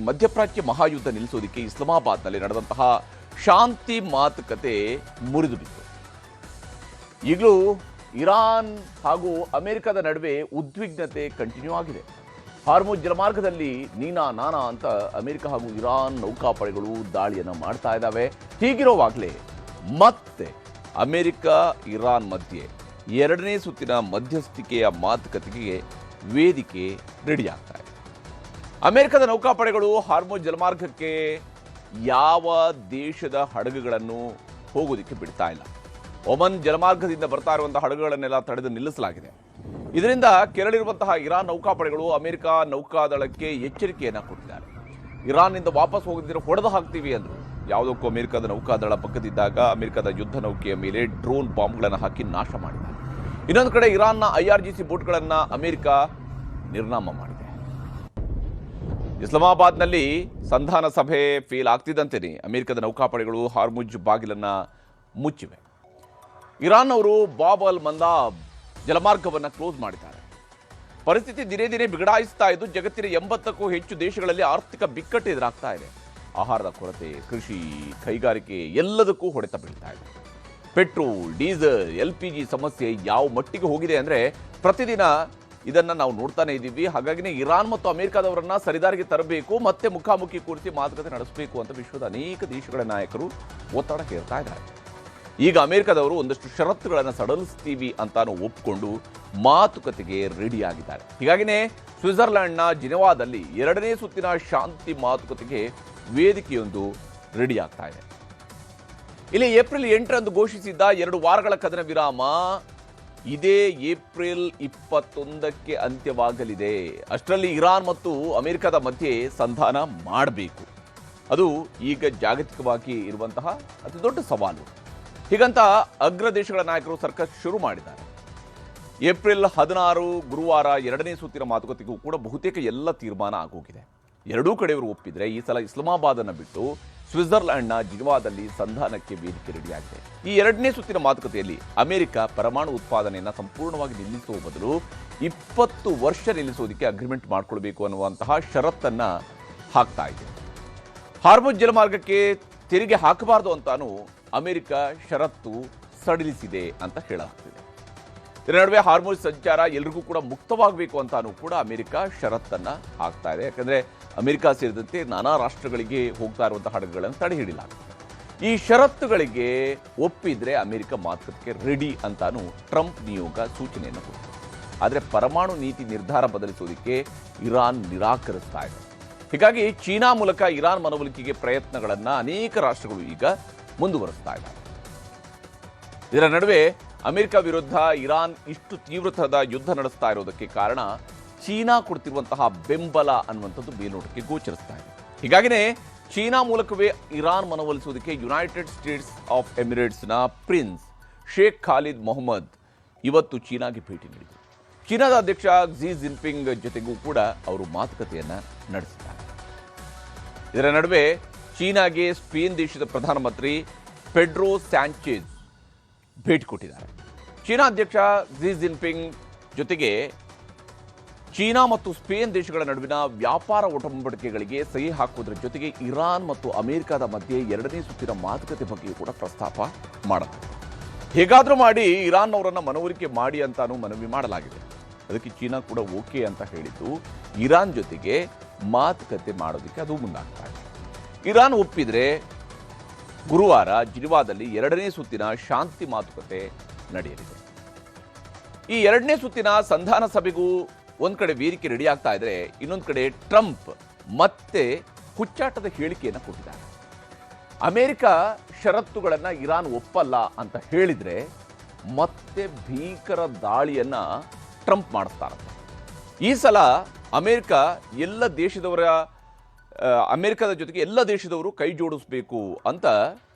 ಮಧ್ಯಪ್ರಾಚ್ಯ ಮಹಾಯುದ್ಧ ನಿಲ್ಲಿಸೋದಕ್ಕೆ ಇಸ್ಲಾಮಾಬಾದ್ನಲ್ಲಿ ನಡೆದಂತಹ ಶಾಂತಿ ಮಾತುಕತೆ ಮುರಿದು ಬಿತ್ತು. ಈಗಲೂ ಇರಾನ್ ಹಾಗೂ ಅಮೆರಿಕದ ನಡುವೆ ಉದ್ವಿಗ್ನತೆ ಕಂಟಿನ್ಯೂ ಆಗಿದೆ. ಹಾರ್ಮುಜ್ ಜಲಮಾರ್ಗದಲ್ಲಿ ನೀನಾ ನಾನಾ ಅಂತ ಅಮೆರಿಕ ಹಾಗೂ ಇರಾನ್ ನೌಕಾಪಡೆಗಳು ದಾಳಿಯನ್ನು ಮಾಡ್ತಾ ಇದ್ದಾವೆ. ಹೀಗಿರುವಾಗಲೇ ಮತ್ತೆ ಅಮೆರಿಕ ಇರಾನ್ ಮಧ್ಯೆ ಎರಡನೇ ಸುತ್ತಿನ ಮಧ್ಯಸ್ಥಿಕೆಯ ಮಾತುಕತೆಗೆ ವೇದಿಕೆ ರೆಡಿಯಾಗ್ತಾ ಇದೆ. ಅಮೆರಿಕದ ನೌಕಾಪಡೆಗಳು ಹಾರ್ಮುಜ್ ಜಲಮಾರ್ಗಕ್ಕೆ ಯಾವ ದೇಶದ ಹಡಗುಗಳನ್ನು ಹೋಗೋದಕ್ಕೆ ಬಿಡ್ತಾ ಇಲ್ಲ. ಒಮನ್ ಜಲಮಾರ್ಗದಿಂದ ಬರ್ತಾ ಇರುವಂತಹ ಹಡಗುಗಳನ್ನೆಲ್ಲ ತಡೆದು ನಿಲ್ಲಿಸಲಾಗಿದೆ. ಇದರಿಂದ ಕೆರಳಿರುವಂತಹ ಇರಾನ್ ನೌಕಾಪಡೆಗಳು ಅಮೆರಿಕ ನೌಕಾದಳಕ್ಕೆ ಎಚ್ಚರಿಕೆಯನ್ನು ಕೊಟ್ಟಿದ್ದಾರೆ. ಇರಾನ್ನಿಂದ ವಾಪಸ್ ಹೋಗಿದ್ರೆ ಹೊಡೆದು ಹಾಕ್ತೀವಿ ಅಂದರು. ಯಾವುದಕ್ಕೂ ಅಮೆರಿಕದ ನೌಕಾದಳ ಪಕ್ಕದಿದ್ದಾಗ ಅಮೆರಿಕದ ಯುದ್ಧ ನೌಕೆಯ ಮೇಲೆ ಡ್ರೋನ್ ಬಾಂಬ್ಗಳನ್ನು ಹಾಕಿ ನಾಶ ಮಾಡಿದ್ದಾರೆ. ಇನ್ನೊಂದು ಕಡೆ ಇರಾನ್ನ IRGC ಬೋಟ್ಗಳನ್ನು ಅಮೆರಿಕ ನಿರ್ನಾಮ ಮಾಡಿದೆ. ಇಸ್ಲಾಮಾಬಾದ್ನಲ್ಲಿ ಸಂಧಾನ ಸಭೆ ಫೇಲ್ ಆಗ್ತಿದ್ದಂತೆಯೇ ಅಮೆರಿಕದ ನೌಕಾಪಡೆಗಳು ಹಾರ್ಮುಜ್ ಬಾಗಿಲನ್ನು ಮುಚ್ಚಿವೆ. ಇರಾನ್ ಅವರು ಬಾಬ್ ಅಲ್ ಮಂದಾಬ್ ಜಲಮಾರ್ಗವನ್ನು ಕ್ಲೋಸ್ ಮಾಡಿದ್ದಾರೆ. ಪರಿಸ್ಥಿತಿ ದಿನೇ ದಿನೇ ಬಿಗಡಾಯಿಸ್ತಾ ಇದ್ದು ಜಗತ್ತಿನ 80ಕ್ಕೂ ಹೆಚ್ಚು ದೇಶಗಳಲ್ಲಿ ಆರ್ಥಿಕ ಬಿಕ್ಕಟ್ಟು ಎದುರಾಗ್ತಾ ಇದೆ. ಆಹಾರದ ಕೊರತೆ, ಕೃಷಿ, ಕೈಗಾರಿಕೆ ಎಲ್ಲದಕ್ಕೂ ಹೊಡೆತ ಬೀಳ್ತಾ ಇದೆ. ಪೆಟ್ರೋಲ್, ಡೀಸೆಲ್, LPG ಸಮಸ್ಯೆ ಯಾವ ಮಟ್ಟಿಗೆ ಹೋಗಿದೆ ಅಂದರೆ ಪ್ರತಿದಿನ ಇದನ್ನು ನಾವು ನೋಡ್ತಾನೆ ಇದ್ದೀವಿ. ಹಾಗಾಗಿನೇ ಇರಾನ್ ಮತ್ತು ಅಮೆರಿಕದವರನ್ನ ಸರಿದಾರಿಗೆ ತರಬೇಕು, ಮತ್ತೆ ಮುಖಾಮುಖಿ ಕೂರಿಸಿ ಮಾತುಕತೆ ನಡೆಸಬೇಕು ಅಂತ ವಿಶ್ವದ ಅನೇಕ ದೇಶಗಳ ನಾಯಕರು ಒತ್ತಡ ಹೇರ್ತಾ ಇದ್ದಾರೆ. ಈಗ ಅಮೆರಿಕದವರು ಒಂದಷ್ಟು ಷರತ್ತುಗಳನ್ನು ಸಡಿಲಿಸ್ತೀವಿ ಅಂತಾನು ಒಪ್ಪಿಕೊಂಡು ಮಾತುಕತೆಗೆ ರೆಡಿಯಾಗಿದ್ದಾರೆ. ಹೀಗಾಗಿನೇ ಸ್ವಿಟ್ಜರ್ಲೆಂಡ್ನ ಜಿನೆವಾದಲ್ಲಿ ಎರಡನೇ ಸುತ್ತಿನ ಶಾಂತಿ ಮಾತುಕತೆಗೆ ವೇದಿಕೆಯೊಂದು ರೆಡಿಯಾಗ್ತಾ ಇದೆ. ಇಲ್ಲಿ ಏಪ್ರಿಲ್ 8ರಂದು ಘೋಷಿಸಿದ್ದ 2 ವಾರಗಳ ಕದನ ವಿರಾಮ ಇದೇ ಏಪ್ರಿಲ್ 21ಕ್ಕೆ ಅಂತ್ಯವಾಗಲಿದೆ. ಅಷ್ಟರಲ್ಲಿ ಇರಾನ್ ಮತ್ತು ಅಮೆರಿಕದ ಮಧ್ಯೆ ಸಂಧಾನ ಮಾಡಬೇಕು. ಅದು ಈಗ ಜಾಗತಿಕವಾಗಿ ಇರುವಂತಹ ಅತಿ ದೊಡ್ಡ ಸವಾಲು. ಹೀಗಂತ ಅಗ್ರ ದೇಶಗಳ ನಾಯಕರು ಸರ್ಕಸ್ ಶುರು ಮಾಡಿದ್ದಾರೆ. ಏಪ್ರಿಲ್ 16 ಗುರುವಾರ ಎರಡನೇ ಸುತ್ತಿನ ಮಾತುಕತೆಗೂ ಕೂಡ ಬಹುತೇಕ ಎಲ್ಲ ತೀರ್ಮಾನ ಆಗೋಗಿದೆ. ಎರಡೂ ಕಡೆಯವರು ಒಪ್ಪಿದ್ರೆ ಈ ಸಲ ಇಸ್ಲಾಮಾಬಾದನ್ನು ಬಿಟ್ಟು ಸ್ವಿಟ್ಜರ್ಲೆಂಡ್ನ ಜಿನೆವಾದಲ್ಲಿ ಸಂಧಾನಕ್ಕೆ ವೇದಿಕೆ ರೆಡಿಯಾಗಿದೆ. ಈ ಎರಡನೇ ಸುತ್ತಿನ ಮಾತುಕತೆಯಲ್ಲಿ ಅಮೆರಿಕ ಪರಮಾಣು ಉತ್ಪಾದನೆಯನ್ನು ಸಂಪೂರ್ಣವಾಗಿ ನಿಲ್ಲಿಸುವ ಬದಲು 20 ವರ್ಷ ನಿಲ್ಲಿಸೋದಕ್ಕೆ ಅಗ್ರಿಮೆಂಟ್ ಮಾಡಿಕೊಳ್ಬೇಕು ಅನ್ನುವಂತಹ ಷರತ್ತನ್ನು ಹಾಕ್ತಾ ಇದೆ. ಹಾರ್ಮುಜ್ ಜಲಮಾರ್ಗಕ್ಕೆ ತೆರಿಗೆ ಹಾಕಬಾರದು ಅಂತಾನು ಅಮೆರಿಕ ಷರತ್ತು ಸಡಿಲಿಸಿದೆ ಅಂತ ಹೇಳಲಾಗ್ತಿದೆ. ಇದರ ನಡುವೆ ಹಾರ್ಮುಜ್ ಸಂಚಾರ ಎಲ್ರಿಗೂ ಕೂಡ ಮುಕ್ತವಾಗಬೇಕು ಅಂತಾನು ಕೂಡ ಅಮೆರಿಕ ಷರತ್ತನ್ನು ಹಾಕ್ತಾ ಇದೆ. ಯಾಕಂದರೆ ಅಮೆರಿಕ ಸೇರಿದಂತೆ ನಾನಾ ರಾಷ್ಟ್ರಗಳಿಗೆ ಹೋಗ್ತಾ ಇರುವಂತಹ ಹಡಗುಗಳನ್ನು ತಡೆ ಹಿಡಿಯಲಾಗ್ತದೆ. ಈ ಷರತ್ತುಗಳಿಗೆ ಒಪ್ಪಿದ್ರೆ ಅಮೆರಿಕ ಮಾತುಕತೆಗೆ ರೆಡಿ ಅಂತಾನು ಟ್ರಂಪ್ ನಿಯೋಗ ಸೂಚನೆಯನ್ನು ಕೊಟ್ಟಿದೆ. ಆದರೆ ಪರಮಾಣು ನೀತಿ ನಿರ್ಧಾರ ಬದಲಿಸೋದಕ್ಕೆ ಇರಾನ್ ನಿರಾಕರಿಸ್ತಾ ಇದೆ. ಹೀಗಾಗಿ ಚೀನಾ ಮೂಲಕ ಇರಾನ್ ಮನವೊಲಿಕೆಗೆ ಪ್ರಯತ್ನಗಳನ್ನು ಅನೇಕ ರಾಷ್ಟ್ರಗಳು ಈಗ ಮುಂದುವರಿಸ್ತಾ ಇದ್ದಾರೆ. ಇದರ ನಡುವೆ ಅಮೆರಿಕ ವಿರುದ್ಧ ಇರಾನ್ ಇಷ್ಟು ತೀವ್ರತರದ ಯುದ್ಧ ನಡೆಸ್ತಾ ಇರೋದಕ್ಕೆ ಕಾರಣ ಚೀನಾ ಕೊಡ್ತಿರುವಂತಹ ಬೆಂಬಲ ಅನ್ನುವಂಥದ್ದು ಮೇಲ್ನೋಟಕ್ಕೆ ಗೋಚರಿಸ್ತಾ ಇದೆ. ಹೀಗಾಗಿನೇ ಚೀನಾ ಮೂಲಕವೇ ಇರಾನ್ ಮನವೊಲಿಸುವುದಕ್ಕೆ ಯುನೈಟೆಡ್ ಸ್ಟೇಟ್ಸ್ ಆಫ್ ಎಮಿರೇಟ್ಸ್ನ ಪ್ರಿನ್ಸ್ ಶೇಖ್ ಖಾಲಿದ್ ಮೊಹಮ್ಮದ್ ಇವತ್ತು ಚೀನಾಗೆ ಭೇಟಿ ನೀಡಿದರು. ಚೀನಾದ ಅಧ್ಯಕ್ಷ ಕ್ಸಿ ಜಿನ್ಪಿಂಗ್ ಜೊತೆಗೂ ಕೂಡ ಅವರು ಮಾತುಕತೆಯನ್ನು ನಡೆಸಿದ್ದಾರೆ. ಇದರ ನಡುವೆ ಚೀನಾಗೆ ಸ್ಪೇನ್ ದೇಶದ ಪ್ರಧಾನಮಂತ್ರಿ ಪೆಡ್ರೋ ಸ್ಯಾಂಚೆಜ್ ಭೇಟಿ ಕೊಟ್ಟಿದ್ದಾರೆ. ಚೀನಾ ಅಧ್ಯಕ್ಷ ಕ್ಸಿ ಜಿನ್ಪಿಂಗ್ ಜೊತೆಗೆ ಚೀನಾ ಮತ್ತು ಸ್ಪೇನ್ ದೇಶಗಳ ನಡುವಿನ ವ್ಯಾಪಾರ ಒಡಂಬಡಿಕೆಗಳಿಗೆ ಸಹಿ ಹಾಕುವುದರ ಜೊತೆಗೆ ಇರಾನ್ ಮತ್ತು ಅಮೆರಿಕದ ಮಧ್ಯೆ ಎರಡನೇ ಸುತ್ತಿನ ಮಾತುಕತೆ ಬಗ್ಗೆಯೂ ಕೂಡ ಪ್ರಸ್ತಾಪ ಮಾಡಲಾಗಿದೆ. ಹೇಗಾದರೂ ಮಾಡಿ ಇರಾನ್ ಅವರನ್ನು ಮನವೊಲಿಕೆ ಮಾಡಿ ಅಂತಾನು ಮನವಿ ಮಾಡಲಾಗಿದೆ. ಅದಕ್ಕೆ ಚೀನಾ ಕೂಡ ಓಕೆ ಅಂತ ಹೇಳಿದ್ದು ಇರಾನ್ ಜೊತೆಗೆ ಮಾತುಕತೆ ಮಾಡೋದಕ್ಕೆ ಅದು ಮುಂದಾಗ್ತಾ ಇದೆ. ಇರಾನ್ ಒಪ್ಪಿದ್ರೆ ಗುರುವಾರ ಜಿನೆವಾದಲ್ಲಿ ಎರಡನೇ ಸುತ್ತಿನ ಶಾಂತಿ ಮಾತುಕತೆ ನಡೆಯಲಿದೆ. ಈ ಎರಡನೇ ಸುತ್ತಿನ ಸಂಧಾನ ಸಭೆಗೂ ಒಂದ್ ಕಡೆ ವೇದಿಕೆ ರೆಡಿ ಆಗ್ತಾ ಇದ್ರೆ, ಇನ್ನೊಂದು ಕಡೆ ಟ್ರಂಪ್ ಮತ್ತೆ ಹುಚ್ಚಾಟದ ಹೇಳಿಕೆಯನ್ನು ಕೊಟ್ಟಿದ್ದಾರೆ. ಅಮೆರಿಕ ಷರತ್ತುಗಳನ್ನು ಇರಾನ್ ಒಪ್ಪಲ್ಲ ಅಂತ ಹೇಳಿದ್ರೆ ಮತ್ತೆ ಭೀಕರ ದಾಳಿಯನ್ನ ಟ್ರಂಪ್ ಮಾಡಿಸ್ತಾರೆ. ಈ ಸಲ ಅಮೆರಿಕದ ಜೊತೆಗೆ ಎಲ್ಲ ದೇಶದವರು ಕೈ ಜೋಡಿಸಬೇಕು ಅಂತ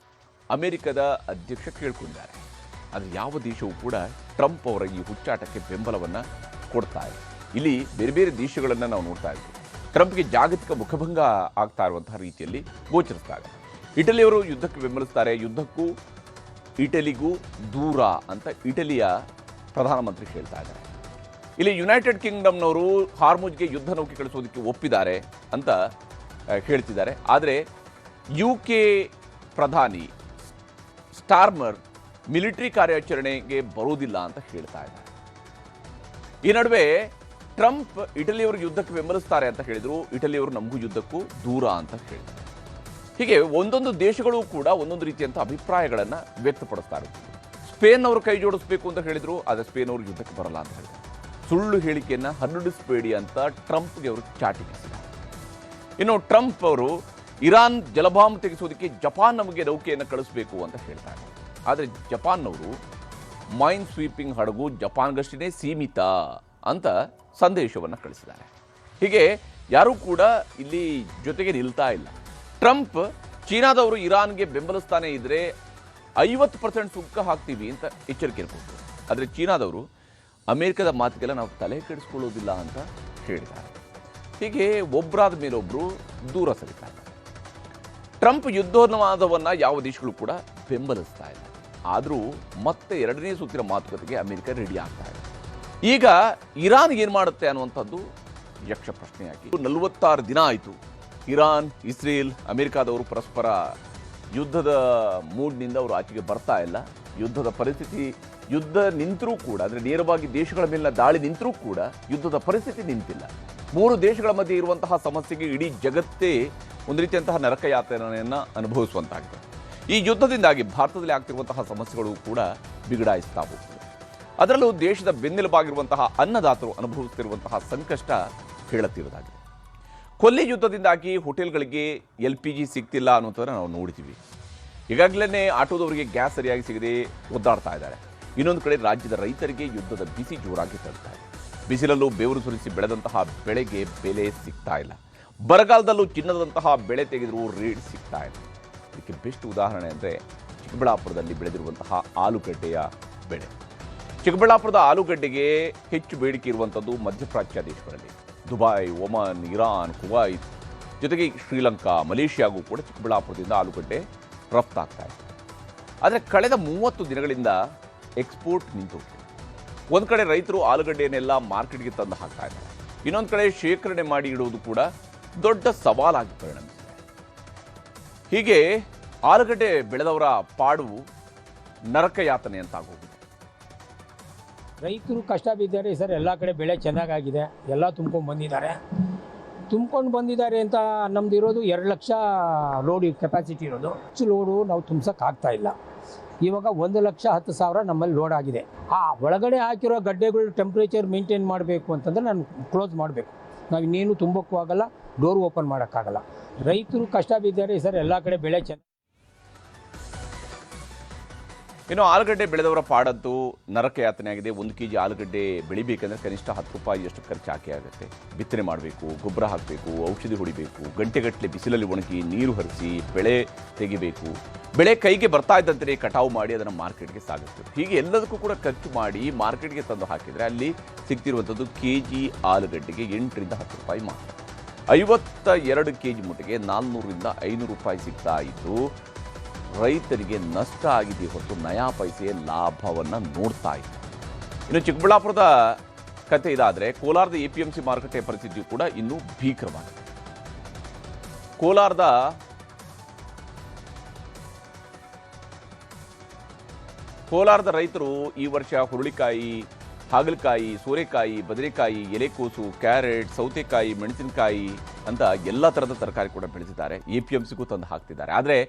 ಅಮೆರಿಕದ ಅಧ್ಯಕ್ಷ ಕೇಳ್ಕೊಂಡಿದ್ದಾರೆ. ಆದರೆ ಯಾವ ದೇಶವೂ ಕೂಡ ಟ್ರಂಪ್ ಅವರ ಈ ಹುಚ್ಚಾಟಕ್ಕೆ ಬೆಂಬಲವನ್ನು ಕೊಡ್ತಾ ಇದೆ. ಇಲ್ಲಿ ಬೇರೆ ಬೇರೆ ದೇಶಗಳನ್ನು ನಾವು ನೋಡ್ತಾ ಇದ್ದೀವಿ. ಟ್ರಂಪ್ಗೆ ಜಾಗತಿಕ ಮುಖಭಂಗ ಆಗ್ತಾ ಇರುವಂತಹ ರೀತಿಯಲ್ಲಿ ಗೋಚರಿಸ್ತಾ ಇದೆ. ಇಟಲಿಯವರು ಯುದ್ಧಕ್ಕೆ ಬೆಂಬಲಿಸ್ತಾರೆ, ಯುದ್ಧಕ್ಕೂ ಇಟಲಿಗೂ ದೂರ ಅಂತ ಇಟಲಿಯ ಪ್ರಧಾನಮಂತ್ರಿ ಹೇಳ್ತಾ ಇದ್ದಾರೆ. ಇಲ್ಲಿ ಯುನೈಟೆಡ್ ಕಿಂಗ್ಡಮ್ನವರು ಹಾರ್ಮುಜ್ಗೆ ಯುದ್ಧ ನೌಕೆ ಕಳಿಸೋದಕ್ಕೆ ಒಪ್ಪಿದ್ದಾರೆ ಅಂತ ಹೇಳ್ತಿದ್ದಾರೆ. ಆದರೆ UK ಪ್ರಧಾನಿ ಸ್ಟಾರ್ಮರ್ ಮಿಲಿಟರಿ ಕಾರ್ಯಾಚರಣೆಗೆ ಬರುವುದಿಲ್ಲ ಅಂತ ಹೇಳ್ತಾ ಇದ್ದಾರೆ. ಈ ನಡುವೆ ಟ್ರಂಪ್ ಇಟಲಿಯವ್ರಿಗೆ ಯುದ್ಧಕ್ಕೆ ಬೆಂಬಲಿಸ್ತಾರೆ ಅಂತ ಹೇಳಿದ್ರು, ಇಟಲಿಯವರು ನಮಗೂ ಯುದ್ಧಕ್ಕೂ ದೂರ ಅಂತ ಹೇಳಿದ್ದಾರೆ. ಹೀಗೆ ಒಂದೊಂದು ದೇಶಗಳು ಕೂಡ ಒಂದೊಂದು ರೀತಿಯಂಥ ಅಭಿಪ್ರಾಯಗಳನ್ನು ವ್ಯಕ್ತಪಡಿಸ್ತಾ ಇರ್ತಾರೆ. ಸ್ಪೇನ್ ಅವರು ಕೈ ಜೋಡಿಸಬೇಕು ಅಂತ ಹೇಳಿದ್ರು, ಆದರೆ ಸ್ಪೇನ್ ಅವರು ಯುದ್ಧಕ್ಕೆ ಬರಲ್ಲ ಅಂತ ಹೇಳಿದ್ರು. ಸುಳ್ಳು ಹೇಳಿಕೆಯನ್ನು ಹರಡಿಸಬೇಡಿ ಅಂತ ಟ್ರಂಪ್ಗೆ ಅವರು ಚಾಟಿಸಿದ್ದಾರೆ. ಇನ್ನು ಟ್ರಂಪ್ ಅವರು ಇರಾನ್ ಜಲಬಾಂಬ್ ತೆಗೆಸೋದಕ್ಕೆ ಜಪಾನ್ ನಮಗೆ ನೌಕೆಯನ್ನು ಕಳಿಸಬೇಕು ಅಂತ ಹೇಳ್ತಾರೆ. ಆದರೆ ಜಪಾನ್ನವರು ಮೈನ್ ಸ್ವೀಪಿಂಗ್ ಹಡಗು ಜಪಾನ್ಗಷ್ಟೇ ಸೀಮಿತ ಅಂತ ಸಂದೇಶವನ್ನು ಕಳಿಸಿದ್ದಾರೆ. ಹೀಗೆ ಯಾರೂ ಕೂಡ ಇಲ್ಲಿ ಜೊತೆಗೆ ನಿಲ್ತಾ ಇಲ್ಲ. ಟ್ರಂಪ್ ಚೀನಾದವರು ಇರಾನ್ಗೆ ಬೆಂಬಲಿಸ್ತಾನೆ ಇದ್ರೆ 50% ಸುಂಕ ಹಾಕ್ತೀವಿ ಅಂತ ಎಚ್ಚರಿಕೆ ಕೊಟ್ಟರು. ಆದರೆ ಚೀನಾದವರು ಅಮೆರಿಕದ ಮಾತಿಗೆಲ್ಲ ನಾವು ತಲೆ ಕೆಡಿಸ್ಕೊಳ್ಳೋದಿಲ್ಲ ಅಂತ ಹೇಳಿದ್ದಾರೆ. ಹೀಗೆ ಒಬ್ಬರಾದ ಮೇಲೊಬ್ಬರು ದೂರ ಸರಿತಾರೆ. ಟ್ರಂಪ್ ಯುದ್ಧೋನ್ಮಾದವನ್ನು ಯಾವ ದೇಶಗಳು ಕೂಡ ಬೆಂಬಲಿಸ್ತಾ ಇಲ್ಲ. ಆದರೂ ಮತ್ತೆ ಎರಡನೇ ಸುತ್ತಿನ ಮಾತುಕತೆಗೆ ಅಮೆರಿಕ ರೆಡಿ ಆಗ್ತಾ ಇದೆ. ಈಗ ಇರಾನ್ ಏನು ಮಾಡುತ್ತೆ ಅನ್ನುವಂಥದ್ದು ಯಕ್ಷ ಪ್ರಶ್ನೆಯಾಗಿ 46 ದಿನ ಆಯಿತು. ಇರಾನ್, ಇಸ್ರೇಲ್, ಅಮೆರಿಕಾದವರು ಪರಸ್ಪರ ಯುದ್ಧದ ಮೂಡ್ನಿಂದ ಅವರು ಆಚೆಗೆ ಬರ್ತಾ ಇಲ್ಲ. ಯುದ್ಧದ ಪರಿಸ್ಥಿತಿ, ಯುದ್ಧ ನಿಂತರೂ ಕೂಡ, ಅಂದರೆ ನೇರವಾಗಿ ದೇಶಗಳ ಮೇಲಿನ ದಾಳಿ ನಿಂತರೂ ಕೂಡ ಯುದ್ಧದ ಪರಿಸ್ಥಿತಿ ನಿಂತಿಲ್ಲ. 3 ದೇಶಗಳ ಮಧ್ಯೆ ಇರುವಂತಹ ಸಮಸ್ಯೆಗೆ ಇಡೀ ಜಗತ್ತೇ ಒಂದು ರೀತಿಯಂತಹ ನರಕಯಾತನೆಯನ್ನು ಅನುಭವಿಸುವಂತಾಗಿದೆ. ಈ ಯುದ್ಧದಿಂದಾಗಿ ಭಾರತದಲ್ಲಿ ಆಗ್ತಿರುವಂತಹ ಸಮಸ್ಯೆಗಳು ಕೂಡ ಬಿಗಡಾಯಿಸ್ತಾ ಹೋಗ್ತದೆ. ಅದರಲ್ಲೂ ದೇಶದ ಬೆನ್ನೆಲುಬಾಗಿರುವಂತಹ ಅನ್ನದಾತರು ಅನುಭವಿಸುತ್ತಿರುವಂತಹ ಸಂಕಷ್ಟ ಹೇಳುತ್ತಿರುವುದಾಗಿದೆ. ಕೊಲ್ಲಿ ಯುದ್ಧದಿಂದಾಗಿ ಹೋಟೆಲ್ಗಳಿಗೆ LPG ಸಿಗ್ತಿಲ್ಲ ಅನ್ನೋದನ್ನು ನಾವು ನೋಡ್ತೀವಿ. ಈಗಾಗಲೇ ಆಟೋದವರಿಗೆ ಗ್ಯಾಸ್ ಸರಿಯಾಗಿ ಸಿಗದೆ ಒದ್ದಾಡ್ತಾ ಇದ್ದಾರೆ. ಇನ್ನೊಂದು ಕಡೆ ರಾಜ್ಯದ ರೈತರಿಗೆ ಯುದ್ಧದ ಬಿಸಿ ಜೋರಾಗಿ ತರ್ತಾ ಇದೆ. ಬಿಸಿಲಲ್ಲೂ ಬೆವರು ಸುರಿಸಿ ಬೆಳೆದಂತಹ ಬೆಳೆಗೆ ಬೆಲೆ ಸಿಗ್ತಾ ಇಲ್ಲ. ಬರಗಾಲದಲ್ಲೂ ಚಿನ್ನದಂತಹ ಬೆಳೆ ತೆಗೆದರೂ ರೇಟ್ ಸಿಗ್ತಾ ಇಲ್ಲ. ಇದಕ್ಕೆ ಬೆಸ್ಟ್ ಉದಾಹರಣೆ ಅಂದರೆ ಚಿಕ್ಕಬಳ್ಳಾಪುರದಲ್ಲಿ ಬೆಳೆದಿರುವಂತಹ ಆಲೂಗಡ್ಡೆಯ ಬೆಳೆ. ಚಿಕ್ಕಬಳ್ಳಾಪುರದ ಆಲೂಗಡ್ಡೆಗೆ ಹೆಚ್ಚು ಬೇಡಿಕೆ ಇರುವಂಥದ್ದು ಮಧ್ಯಪ್ರಾಚ್ಯ ದೇಶಗಳಲ್ಲಿ. ದುಬೈ, ಒಮನ್, ಇರಾನ್, ಕುವೈತ್ ಜೊತೆಗೆ ಶ್ರೀಲಂಕಾ, ಮಲೇಷಿಯಾಗೂ ಕೂಡ ಚಿಕ್ಕಬಳ್ಳಾಪುರದಿಂದ ಆಲೂಗಡ್ಡೆ ರಫ್ತಾಗ್ತಾ ಇದೆ. ಆದರೆ ಕಳೆದ 30 ದಿನಗಳಿಂದ ಎಕ್ಸ್ಪೋರ್ಟ್ ನಿಂತು ಒಂದು ಕಡೆ ರೈತರು ಆಲೂಗಡ್ಡೆಯನ್ನೆಲ್ಲ ಮಾರ್ಕೆಟ್ಗೆ ತಂದು ಹಾಕ್ತಾ ಇದ್ದಾರೆ. ಇನ್ನೊಂದು ಕಡೆ ಶೇಖರಣೆ ಮಾಡಿ ಇಡುವುದು ಕೂಡ ದೊಡ್ಡ ಸವಾಲಾಗಿ ಪರಿಣಮಿಸಿದೆ. ಹೀಗೆ ಆಲೂಗಡ್ಡೆ ಬೆಳೆದವರ ಪಾಡು ನರಕಯಾತನೆ ಅಂತಾಗೋಗಿದೆ. ರೈತರು ಕಷ್ಟ ಬಿದ್ದಾರೆ ಸರ್. ಎಲ್ಲ ಕಡೆ ಬೆಳೆ ಚೆನ್ನಾಗಾಗಿದೆ, ಎಲ್ಲ ತುಂಬ್ಕೊಂಡು ಬಂದಿದ್ದಾರೆ ಅಂತ ನಮ್ದು ಇರೋದು 2 ಲಕ್ಷ ಲೋಡ್ ಕೆಪಾಸಿಟಿ ಇರೋದು. ಹೆಚ್ಚು ಲೋಡು ನಾವು ತುಂಬ್ಸೋಕ್ಕಾಗ್ತಾ ಇಲ್ಲ. ಇವಾಗ 1,10,000 ನಮ್ಮಲ್ಲಿ ಲೋಡ್ ಆಗಿದೆ. ಒಳಗಡೆ ಹಾಕಿರೋ ಗಡ್ಡೆಗಳು ಟೆಂಪ್ರೇಚರ್ ಮೇಂಟೈನ್ ಮಾಡಬೇಕು ಅಂತಂದರೆ ನಾನು ಕ್ಲೋಸ್ ಮಾಡಬೇಕು. ನಾವು ಇನ್ನೇನು ತುಂಬಕ್ಕೂ ಆಗಲ್ಲ, ಡೋರ್ ಓಪನ್ ಮಾಡೋಕ್ಕಾಗಲ್ಲ. ರೈತರು ಕಷ್ಟ ಬಿದ್ದಾರೆ ಸರ್. ಎಲ್ಲ ಕಡೆ ಬೆಳೆ ಚೆನ್ನಾಗಿ. ಇನ್ನು ಆಲೂಗಡ್ಡೆ ಬೆಳೆದವರ ಪಾಡಂತೂ ನರಕಯಾತನೆ ಆಗಿದೆ. 1 kg ಆಲೂಗಡ್ಡೆ ಬೆಳಿಬೇಕಂದ್ರೆ ಕನಿಷ್ಠ 10 ರೂಪಾಯಿಯಷ್ಟು ಖರ್ಚು ಹಾಕಿ ಆಗುತ್ತೆ. ಬಿತ್ತನೆ ಮಾಡಬೇಕು, ಗೊಬ್ಬರ ಹಾಕಬೇಕು, ಔಷಧಿ ಹೊಡಿಬೇಕು, ಗಂಟೆಗಟ್ಟಲೆ ಬಿಸಿಲಲ್ಲಿ ಒಣಗಿ ನೀರು ಹರಿಸಿ ಬೆಳೆ ತೆಗಿಬೇಕು. ಬೆಳೆ ಕೈಗೆ ಬರ್ತಾ ಇದ್ದಂತೆ ಕಟಾವು ಮಾಡಿ ಅದನ್ನು ಮಾರ್ಕೆಟ್ಗೆ ಸಾಗಿಸ್ಬೇಕು. ಹೀಗೆ ಎಲ್ಲದಕ್ಕೂ ಕೂಡ ಖರ್ಚು ಮಾಡಿ ಮಾರ್ಕೆಟ್ಗೆ ತಂದು ಹಾಕಿದರೆ ಅಲ್ಲಿ ಸಿಗ್ತಿರುವಂಥದ್ದು kg ಆಲೂಗಡ್ಡೆಗೆ 8 ರಿಂದ 10 ರೂಪಾಯಿ ಮಾತ್ರ. 52 kg ಮೂಟೆಗೆ 400 ರಿಂದ 500 ರೂಪಾಯಿ ಸಿಗ್ತಾ ಇದ್ದು ರೈತರಿಗೆ ನಷ್ಟ ಆಗಿದೆ ಹೊರತು ನಯಾ ಪೈಸೆ ಲಾಭವನ್ನು ನೋಡ್ತಾ ಇದೆ. ಇನ್ನು ಚಿಕ್ಕಬಳ್ಳಾಪುರದ ಕತೆ ಇದಾದರೆ ಕೋಲಾರದ APMC ಮಾರುಕಟ್ಟೆ ಪರಿಸ್ಥಿತಿಯು ಕೂಡ ಇನ್ನೂ ಭೀಕರವಾಗಿದೆ. ಕೋಲಾರದ ರೈತರು ಈ ವರ್ಷ ಹುರುಳಿಕಾಯಿ, ಹಾಗಲಕಾಯಿ, ಸೋರೆಕಾಯಿ, ಬದನೆಕಾಯಿ, ಎಲೆಕೋಸು, ಕ್ಯಾರೆಟ್, ಸೌತೆಕಾಯಿ, ಮೆಣಸಿನಕಾಯಿ ಅಂತ ಎಲ್ಲ ಥರದ ತರಕಾರಿ ಕೂಡ ಬೆಳೆಸಿದ್ದಾರೆ. APMCಗೂ ತಂದು ಹಾಕ್ತಿದ್ದಾರೆ. ಆದರೆ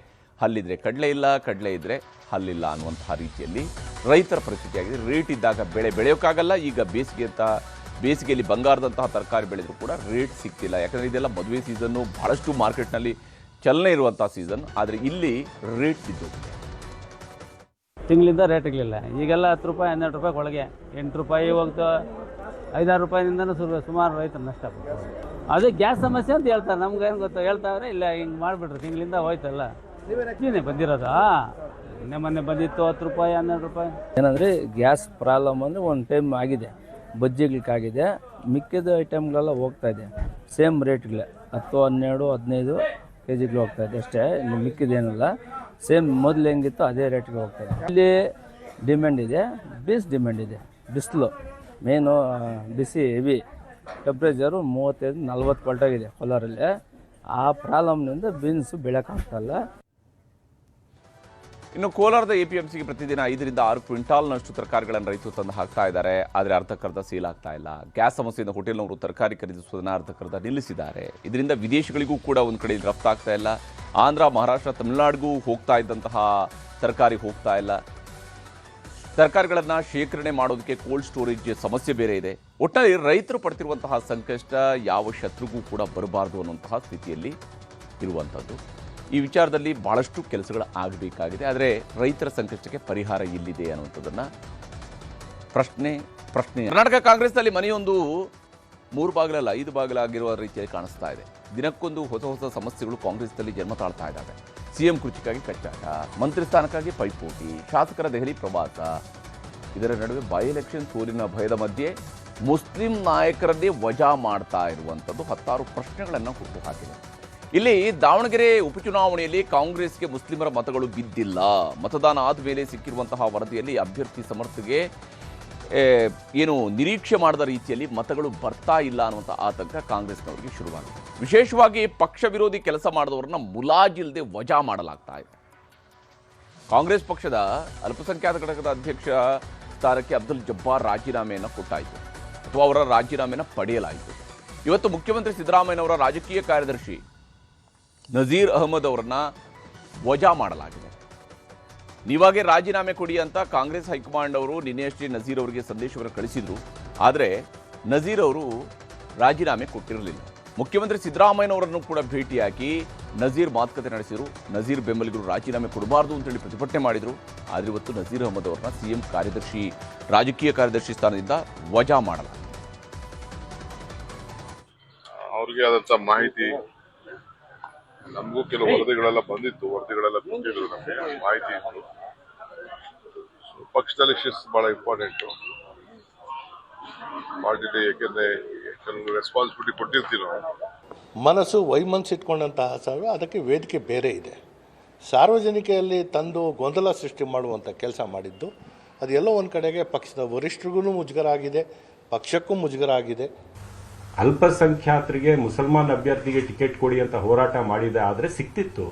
ಹಲ್ಲಿದ್ರೆ ಕಡಲೆ ಇಲ್ಲ, ಕಡಲೆ ಇದ್ದರೆ ಹಲ್ಲಿಲ್ಲ ಅನ್ನುವಂತಹ ರೀತಿಯಲ್ಲಿ ರೈತರ ಪರಿಸ್ಥಿತಿಯಾಗಿದೆ. ರೇಟ್ ಇದ್ದಾಗ ಬೆಳೆ ಬೆಳೆಯೋಕ್ಕಾಗಲ್ಲ. ಈಗ ಬೇಸಿಗೆಯಲ್ಲಿ ಬಂಗಾರದಂತಹ ತರಕಾರಿ ಬೆಳೆದರೂ ಕೂಡ ರೇಟ್ ಸಿಗ್ತಿಲ್ಲ. ಯಾಕಂದರೆ ಇದೆಲ್ಲ ಮದುವೆ ಸೀಸನ್ನು, ಭಾಳಷ್ಟು ಮಾರ್ಕೆಟ್ನಲ್ಲಿ ಚಲನೆ ಇರುವಂಥ ಸೀಸನ್. ಆದರೆ ಇಲ್ಲಿ ರೇಟ್ ಬಿದ್ದೋಗಿದೆ. ತಿಂಗಳಿಂದ ರೇಟ್ಗಳಿಲ್ಲ. ಈಗೆಲ್ಲ 10 ರೂಪಾಯಿ 12 ರೂಪಾಯಿ ಒಳಗೆ 8 ರೂಪಾಯಿ ಹೋಗ್ತಾ 5-6 ರೂಪಾಯಿನಿಂದನೂ ಸುಮಾರು ರೈತರು ನಷ್ಟ ಆಗ್ತಾರೆ. ಅದೇ ಗ್ಯಾಸ್ ಸಮಸ್ಯೆ ಅಂತ ಹೇಳ್ತಾರೆ. ನಮ್ಗೆ ಏನು ಗೊತ್ತಾ, ಹೇಳ್ತಾವ್ರೆ ಇಲ್ಲ ಹಿಂಗೆ ಮಾಡಿಬಿಟ್ರೆ ತಿಂಗಳಿಂದ ಹೋಯ್ತಲ್ಲ. ನೀನೇ ಬಂದಿರೋದಾ? ಮೊನ್ನೆ ಬಂದಿತ್ತು 10 ರೂಪಾಯಿ 12 ರೂಪಾಯಿ. ಏನಂದರೆ ಗ್ಯಾಸ್ ಪ್ರಾಬ್ಲಮ್ ಅಂದರೆ ಒಂದು ಟೈಮ್ ಆಗಿದೆ, ಬಜ್ಜಿಗಳಿಗಾಗಿದೆ. ಮಿಕ್ಕಿದ ಐಟಮ್ಗಳೆಲ್ಲ ಹೋಗ್ತಾಯಿದೆ ಸೇಮ್ ರೇಟ್ಗಳೇ, 10, 12, 15 kg ಹೋಗ್ತಾಯಿದೆ ಅಷ್ಟೇ. ಇನ್ನು ಮಿಕ್ಕಿದೇನಿಲ್ಲ, ಸೇಮ್ ಮೊದಲು ಹೆಂಗಿತ್ತು ಅದೇ ರೇಟ್ಗೆ ಹೋಗ್ತಾಯಿದೆ. ಇಲ್ಲಿ ಡಿಮ್ಯಾಂಡ್ ಇದೆ, ಡಿಮ್ಯಾಂಡ್ ಇದೆ. ಬಿಸಿಲು ಮೇನು, ಬಿಸಿ ಹೆವಿ ಟೆಂಪ್ರೇಚರು 35-40 ಹೊರಟಾಗಿದೆ ಕೋಲಾರಲ್ಲಿ. ಆ ಪ್ರಾಬ್ಲಮ್ನಿಂದ ಬೀನ್ಸು ಬೆಳೆಯೋಕ್ಕಾಗ್ತಾಯಿಲ್ಲ. ಇನ್ನು ಕೋಲಾರದ ಎಪಿಎಂಸಿಗೆ ಪ್ರತಿದಿನ 5ರಿಂದ 6 ಕ್ವಿಂಟಾಲ್ನಷ್ಟು ತರಕಾರಿಗಳನ್ನು ರೈತರು ತಂದು ಹಾಕ್ತಾ ಇದ್ದಾರೆ. ಆದರೆ ಅರ್ಧಕ್ಕರ್ಧ ಸೇಲ್ ಆಗ್ತಾ ಇಲ್ಲ. ಗ್ಯಾಸ್ ಸಮಸ್ಯೆಯಿಂದ ಹೋಟೆಲ್ನವರು ತರಕಾರಿ ಖರೀದಿಸುವುದನ್ನು ಅರ್ಧಕ್ಕರ್ಧ ನಿಲ್ಲಿಸಿದ್ದಾರೆ. ಇದರಿಂದ ವಿದೇಶಗಳಿಗೂ ಕೂಡ ಒಂದು ಕಡೆ ರಫ್ತಾಗ್ತಾ ಇಲ್ಲ. ಆಂಧ್ರ, ಮಹಾರಾಷ್ಟ್ರ, ತಮಿಳುನಾಡಿಗೂ ಹೋಗ್ತಾ ಇದ್ದಂತಹ ತರಕಾರಿ ಹೋಗ್ತಾ ಇಲ್ಲ. ತರಕಾರಿಗಳನ್ನು ಶೇಖರಣೆ ಮಾಡೋದಕ್ಕೆ ಕೋಲ್ಡ್ ಸ್ಟೋರೇಜ್ ಸಮಸ್ಯೆ ಬೇರೆ ಇದೆ. ಒಟ್ಟಾರೆ ರೈತರು ಪಡ್ತಿರುವಂತಹ ಸಂಕಷ್ಟ ಯಾವ ಶತ್ರುಗೂ ಕೂಡ ಬರಬಾರದು ಅನ್ನುವಂತಹ ಸ್ಥಿತಿಯಲ್ಲಿ ಇರುವಂಥದ್ದು. ಈ ವಿಚಾರದಲ್ಲಿ ಭಾಳಷ್ಟು ಕೆಲಸಗಳು ಆಗಬೇಕಾಗಿದೆ. ಆದರೆ ರೈತರ ಸಂಕಷ್ಟಕ್ಕೆ ಪರಿಹಾರ ಎಲ್ಲಿದೆ ಅನ್ನುವಂಥದ್ದನ್ನು ಪ್ರಶ್ನೆ. ಕರ್ನಾಟಕ ಕಾಂಗ್ರೆಸ್ನಲ್ಲಿ ಮನೆಯೊಂದು 3 ಬಾಗಿಲಲ್ಲ 5 ಬಾಗಿಲಾಗಿರುವ ರೀತಿಯಲ್ಲಿ ಕಾಣಿಸ್ತಾ ಇದೆ. ದಿನಕ್ಕೊಂದು ಹೊಸ ಸಮಸ್ಯೆಗಳು ಕಾಂಗ್ರೆಸ್ನಲ್ಲಿ ಜನ್ಮ ತಾಳ್ತಾ ಇದ್ದಾವೆ. ಸಿಎಂ ಕುರ್ಚಿಗಾಗಿ ಕಚ್ಚಾಟ, ಮಂತ್ರಿ ಸ್ಥಾನಕ್ಕಾಗಿ ಪೈಪೋಟಿ, ಶಾಸಕರ ದೆಹಲಿ ಪ್ರವಾಸ. ಇದರ ನಡುವೆ ಬೈ ಎಲೆಕ್ಷನ್ ಸೋಲಿನ ಭಯದ ಮಧ್ಯೆ ಮುಸ್ಲಿಂ ನಾಯಕರನ್ನೇ ವಜಾ ಮಾಡ್ತಾ ಇರುವಂಥದ್ದು 10 ಪ್ರಶ್ನೆಗಳನ್ನು ಹುಟ್ಟುಹಾಕಿದೆ. ಇಲ್ಲಿ ದಾವಣಗೆರೆ ಉಪಚುನಾವಣೆಯಲ್ಲಿ ಕಾಂಗ್ರೆಸ್ಗೆ ಮುಸ್ಲಿಮರ ಮತಗಳು ಬಿದ್ದಿಲ್ಲ. ಮತದಾನ ಆದ ಮೇಲೆ ಸಿಕ್ಕಿರುವಂತಹ ವರದಿಯಲ್ಲಿ ಅಭ್ಯರ್ಥಿ ಸಮರ್ಥಿಗೆ ಏನು ನಿರೀಕ್ಷೆ ಮಾಡದ ರೀತಿಯಲ್ಲಿ ಮತಗಳು ಬರ್ತಾ ಇಲ್ಲ ಅನ್ನುವಂಥ ಆತಂಕ ಕಾಂಗ್ರೆಸ್ನವರಿಗೆ ಶುರುವಾಗಿದೆ. ವಿಶೇಷವಾಗಿ ಪಕ್ಷ ವಿರೋಧಿ ಕೆಲಸ ಮಾಡಿದವರನ್ನ ಮುಲಾಜಿಲ್ಲದೆ ವಜಾ ಮಾಡಲಾಗ್ತಾ ಇದೆ. ಕಾಂಗ್ರೆಸ್ ಪಕ್ಷದ ಅಲ್ಪಸಂಖ್ಯಾತ ಘಟಕದ ಅಧ್ಯಕ್ಷ ಸ್ಥಾನಕ್ಕೆ ಅಬ್ದುಲ್ ಜಬ್ಬಾರ್ ರಾಜೀನಾಮೆಯನ್ನು ಕೊಟ್ಟಾಯಿತು ಅಥವಾ ಅವರ ರಾಜೀನಾಮೆಯನ್ನು ಪಡೆಯಲಾಯಿತು. ಇವತ್ತು ಮುಖ್ಯಮಂತ್ರಿ ಸಿದ್ದರಾಮಯ್ಯನವರ ರಾಜಕೀಯ ಕಾರ್ಯದರ್ಶಿ ನಜೀರ್ ಅಹಮದ್ ಅವರನ್ನ ವಜಾ ಮಾಡಲಾಗಿದೆ. ನೀವಾಗೆ ರಾಜೀನಾಮೆ ಕೊಡಿ ಅಂತ ಕಾಂಗ್ರೆಸ್ ಹೈಕಮಾಂಡ್ ಅವರು ನಿನ್ನೆಯಷ್ಟೇ ನಜೀರ್ ಅವರಿಗೆ ಸಂದೇಶವನ್ನು ಕಳಿಸಿದ್ರು. ಆದರೆ ನಜೀರ್ ಅವರು ರಾಜೀನಾಮೆ ಕೊಟ್ಟಿರಲಿಲ್ಲ. ಮುಖ್ಯಮಂತ್ರಿ ಸಿದ್ದರಾಮಯ್ಯನವರನ್ನು ಕೂಡ ಭೇಟಿಯಾಗಿ ನಜೀರ್ ಮಾತುಕತೆ ನಡೆಸಿದರು. ನಜೀರ್ ಬೆಂಬಲಿಗರು ರಾಜೀನಾಮೆ ಕೊಡಬಾರ್ದು ಅಂತೇಳಿ ಪ್ರತಿಭಟನೆ ಮಾಡಿದರು. ಆದರೆ ಇವತ್ತು ನಜೀರ್ ಅಹಮದ್ ಅವರನ್ನ ಸಿಎಂ ರಾಜಕೀಯ ಕಾರ್ಯದರ್ಶಿ ಸ್ಥಾನದಿಂದ ವಜಾ ಮಾಡಲಾಗಿದೆ. ಅವ್ರಿಗೆ ಆದಂತ ಮಾಹಿತಿ ನಮಗೂ ಕೆಲವು ವರದಿಗಳೆಲ್ಲ ಬಂದಿತ್ತು, ವರದಿಗಳೆಲ್ಲ ಕೊಟ್ಟಿದ್ರು, ನಮಗೆ ಮಾಹಿತಿ ಇತ್ತು. ಪಕ್ಷದಲ್ಲಿ ಶಿಸ್ತು ಬಹಳ ಇಂಪಾರ್ಟೆಂಟು ಪಾರ್ಟಿಲಿ, ಯಾಕೆಂದ್ರೆ ಕೆಲವು ರೆಸ್ಪಾನ್ಸಿಬಿಲಿಟಿ ಕೊಟ್ಟಿರ್ತೀವಿ ನಾವು. ಮನಸ್ಸು ವೈಮನಸ್ಸಿಟ್ಕೊಂಡಂತಹ ಸಾವಿರ ಅದಕ್ಕೆ ವೇದಿಕೆ ಬೇರೆ ಇದೆ. ಸಾರ್ವಜನಿಕೆಯಲ್ಲಿ ತಂದು ಗೊಂದಲ ಸೃಷ್ಟಿ ಮಾಡುವಂಥ ಕೆಲಸ ಮಾಡಿದ್ದು ಅದು ಎಲ್ಲೋ ಒಂದು ಕಡೆಗೆ ಪಕ್ಷದ ವರಿಷ್ಠರಿಗೂ ಮುಜುಗರ ಆಗಿದೆ, ಪಕ್ಷಕ್ಕೂ ಮುಜುಗರ ಆಗಿದೆ. ಅಲ್ಪಸಂಖ್ಯಾತರಿಗೆ ಮುಸಲ್ಮಾನ್ ಅಭ್ಯರ್ಥಿಗೆ ಟಿಕೆಟ್ ಕೊಡಿ ಅಂತ ಹೋರಾಟ ಮಾಡಿದೆ, ಆದರೆ ಸಿಕ್ತಿತ್ತು.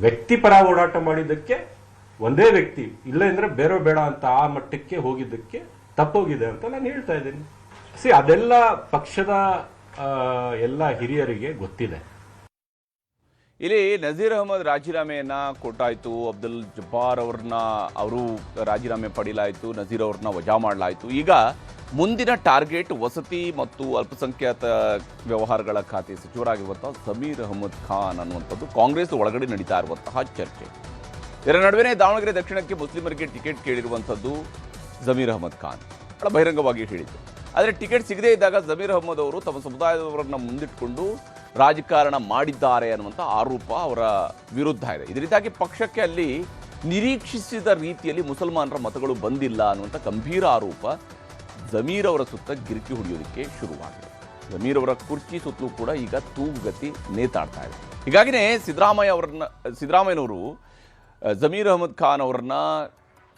ವ್ಯಕ್ತಿಪರ ಹೋರಾಟ ಮಾಡಿದ್ದಕ್ಕೆ ಒಂದೇ ವ್ಯಕ್ತಿ ಇಲ್ಲ ಅಂದ್ರೆ ಬೇಡ ಅಂತ ಆ ಮಟ್ಟಕ್ಕೆ ಹೋಗಿದ್ದಕ್ಕೆ ತಪ್ಪೋಗಿದೆ ಅಂತ ನಾನು ಹೇಳ್ತಾ ಇದ್ದೀನಿ. ಅದೆಲ್ಲ ಪಕ್ಷದ ಎಲ್ಲ ಹಿರಿಯರಿಗೆ ಗೊತ್ತಿದೆ. ಇಲ್ಲಿ ನಜೀರ್ ಅಹಮದ್ ರಾಜೀನಾಮೆಯನ್ನ ಕೊಟ್ಟಾಯಿತು, ಅಬ್ದುಲ್ ಜಬ್ಬಾರ್ ಅವರು ರಾಜೀನಾಮೆ ಪಡೆಯಲಾಯಿತು, ನಜೀರ್ ಅವ್ರನ್ನ ವಜಾ ಮಾಡಲಾಯಿತು. ಈಗ ಮುಂದಿನ ಟಾರ್ಗೆಟ್ ವಸತಿ ಮತ್ತು ಅಲ್ಪಸಂಖ್ಯಾತ ವ್ಯವಹಾರಗಳ ಖಾತೆ ಸಚಿವರಾಗಿರುವಂತಹ ಜಮೀರ್ ಅಹಮದ್ ಖಾನ್ ಅನ್ನುವಂಥದ್ದು ಕಾಂಗ್ರೆಸ್ ಒಳಗಡೆ ನಡೀತಾ ಇರುವಂತಹ ಚರ್ಚೆ. ಇದರ ನಡುವೆ ದಾವಣಗೆರೆ ದಕ್ಷಿಣಕ್ಕೆ ಮುಸ್ಲಿಮರಿಗೆ ಟಿಕೆಟ್ ಕೇಳಿರುವಂಥದ್ದು ಜಮೀರ್ ಅಹಮದ್ ಖಾನ್ ಬಹಳ ಬಹಿರಂಗವಾಗಿ ಹೇಳಿದ್ದು. ಆದರೆ ಟಿಕೆಟ್ ಸಿಗದೇ ಇದ್ದಾಗ ಜಮೀರ್ ಅಹಮದ್ ಅವರು ತಮ್ಮ ಸಮುದಾಯದವರನ್ನ ಮುಂದಿಟ್ಟುಕೊಂಡು ರಾಜಕಾರಣ ಮಾಡಿದ್ದಾರೆ ಅನ್ನುವಂಥ ಆರೋಪ ಅವರ ವಿರುದ್ಧ ಇದೆ. ಇದರಿಂದಾಗಿ ಪಕ್ಷಕ್ಕೆ ಅಲ್ಲಿ ನಿರೀಕ್ಷಿಸಿದ ರೀತಿಯಲ್ಲಿ ಮುಸಲ್ಮಾನರ ಮತಗಳು ಬಂದಿಲ್ಲ ಅನ್ನುವಂಥ ಗಂಭೀರ ಆರೋಪ ಜಮೀರ್ ಅವರ ಸುತ್ತ ಗಿರಿಕಿ ಹೊಡೆಯೋದಕ್ಕೆ ಶುರುವಾಗಿದೆ. ಜಮೀರ್ ಅವರ ಕುರ್ಚಿ ಸುತ್ತಲೂ ಕೂಡ ಈಗ ತೂಗುಗತಿ ನೇತಾಡ್ತಾ ಇದೆ. ಹೀಗಾಗಿನೇ ಸಿದ್ದರಾಮಯ್ಯನವರು ಜಮೀರ್ ಅಹಮದ್ ಖಾನ್ ಅವರನ್ನ